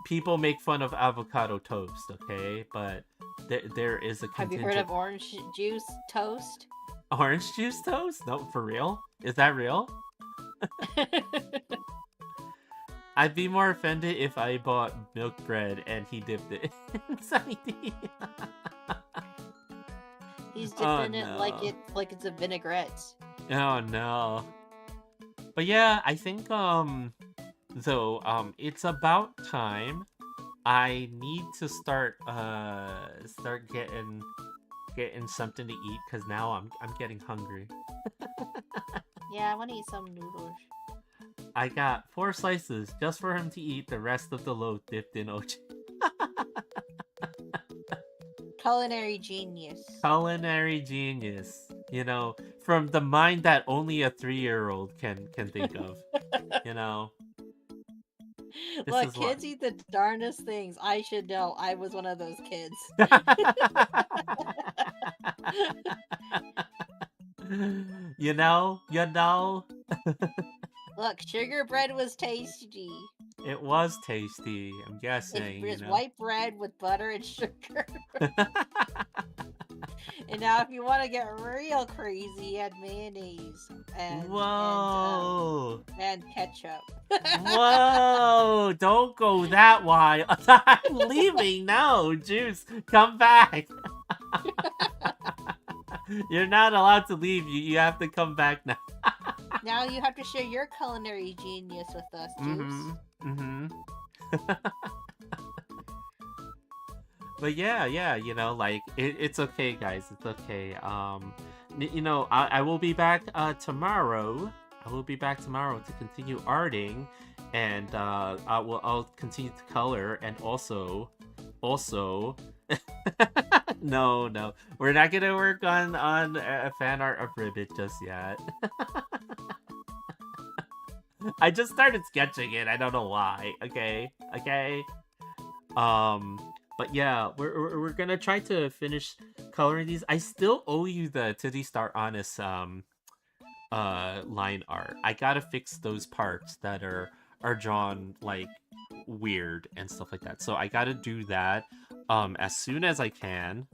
A: People make fun of avocado toast, okay? But there is a contingent.
C: Have you heard of orange juice toast?
A: Orange juice toast? No, for real? Is that real? I'd be more offended if I bought milk bread and he dipped it in Sunny D.
C: He's dipping it like it's a vinaigrette.
A: Oh no. But yeah, I think it's about time. I need to start getting something to eat because now I'm getting hungry.
C: Yeah, I want to eat some noodles.
A: I got 4 slices just for him to eat, the rest of the loaf dipped in OJ.
C: Culinary genius.
A: Culinary genius. From the mind that only a 3-year-old can think of.
C: Look, kids eat the darndest things. I should know. I was one of those kids.
A: You know.
C: Look, sugar bread was tasty.
A: It was tasty, I'm guessing.
C: It's white bread with butter and sugar. And now, if you want to get real crazy, add mayonnaise and ketchup.
A: Whoa! Don't go that wide. I'm leaving. No, Juice, come back. You're not allowed to leave. You have to come back now.
C: Now you have to share your culinary genius with us, Juice.
A: But yeah, like it's okay, guys. It's okay. I will be back tomorrow. I will be back tomorrow to continue arting, and I'll continue to color, and also, no, we're not gonna work on a fan art of Ribbit just yet. I just started sketching it. I don't know why. Okay. But yeah, we're gonna try to finish coloring these. I still owe you the To the Star Honest line art. I gotta fix those parts that are drawn like weird and stuff like that. So I gotta do that as soon as I can,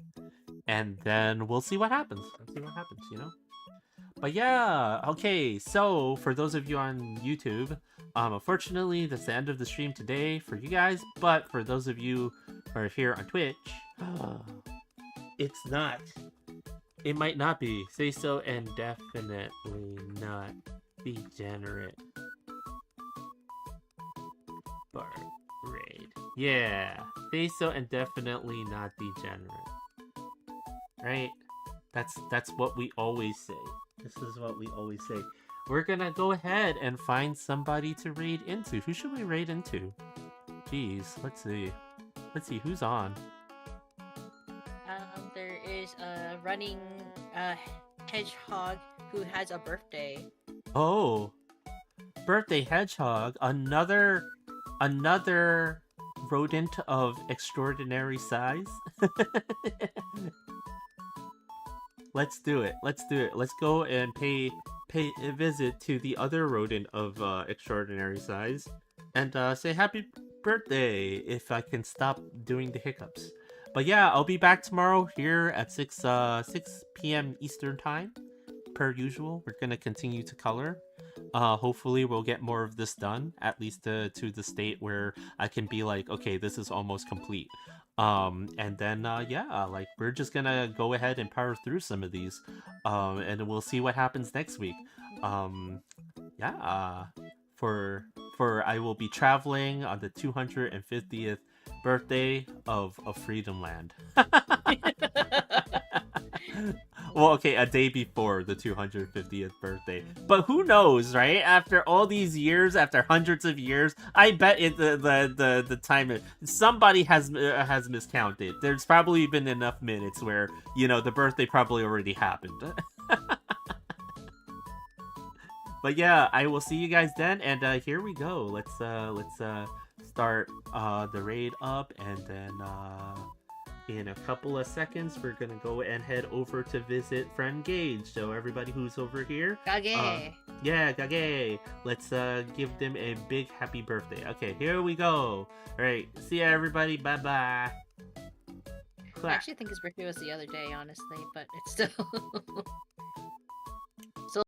A: and then we'll see what happens. But yeah, okay, so for those of you on YouTube, unfortunately, that's the end of the stream today for you guys, but for those of you who are here on Twitch, it's not. It might not be. Say so and definitely not degenerate. Bar raid. Yeah, say so and definitely not degenerate. Right? That's what we always say. This is what we always say. We're gonna go ahead and find somebody to raid into. Who should we raid into? Jeez, let's see. Who's on.
C: There is a running hedgehog who has a birthday.
A: Oh, birthday hedgehog. Another rodent of extraordinary size. Let's do it. Let's go and pay a visit to the other rodent of extraordinary size, and say happy birthday if I can stop doing the hiccups. But yeah, I'll be back tomorrow here at 6 p.m. Eastern time, per usual. We're gonna continue to color. Hopefully we'll get more of this done, at least to the state where I can be like, okay, this is almost complete. And then yeah, like we're just gonna go ahead and power through some of these, and we'll see what happens next week. Yeah, for I will be traveling on the 250th birthday of Freedom Land. Well, okay, a day before the 250th birthday. But who knows, right? After all these years, after hundreds of years, I bet the time somebody has miscounted. There's probably been enough minutes where, the birthday probably already happened. But yeah, I will see you guys then, and here we go. Let's start the raid up, and then in a couple of seconds, we're gonna go and head over to visit friend Gage. So everybody who's over here,
C: Gage.
A: Yeah, Gage. Let's give them a big happy birthday. Okay, here we go. All right, see ya, everybody. Bye bye.
C: I actually think his birthday was the other day, honestly, but it's still.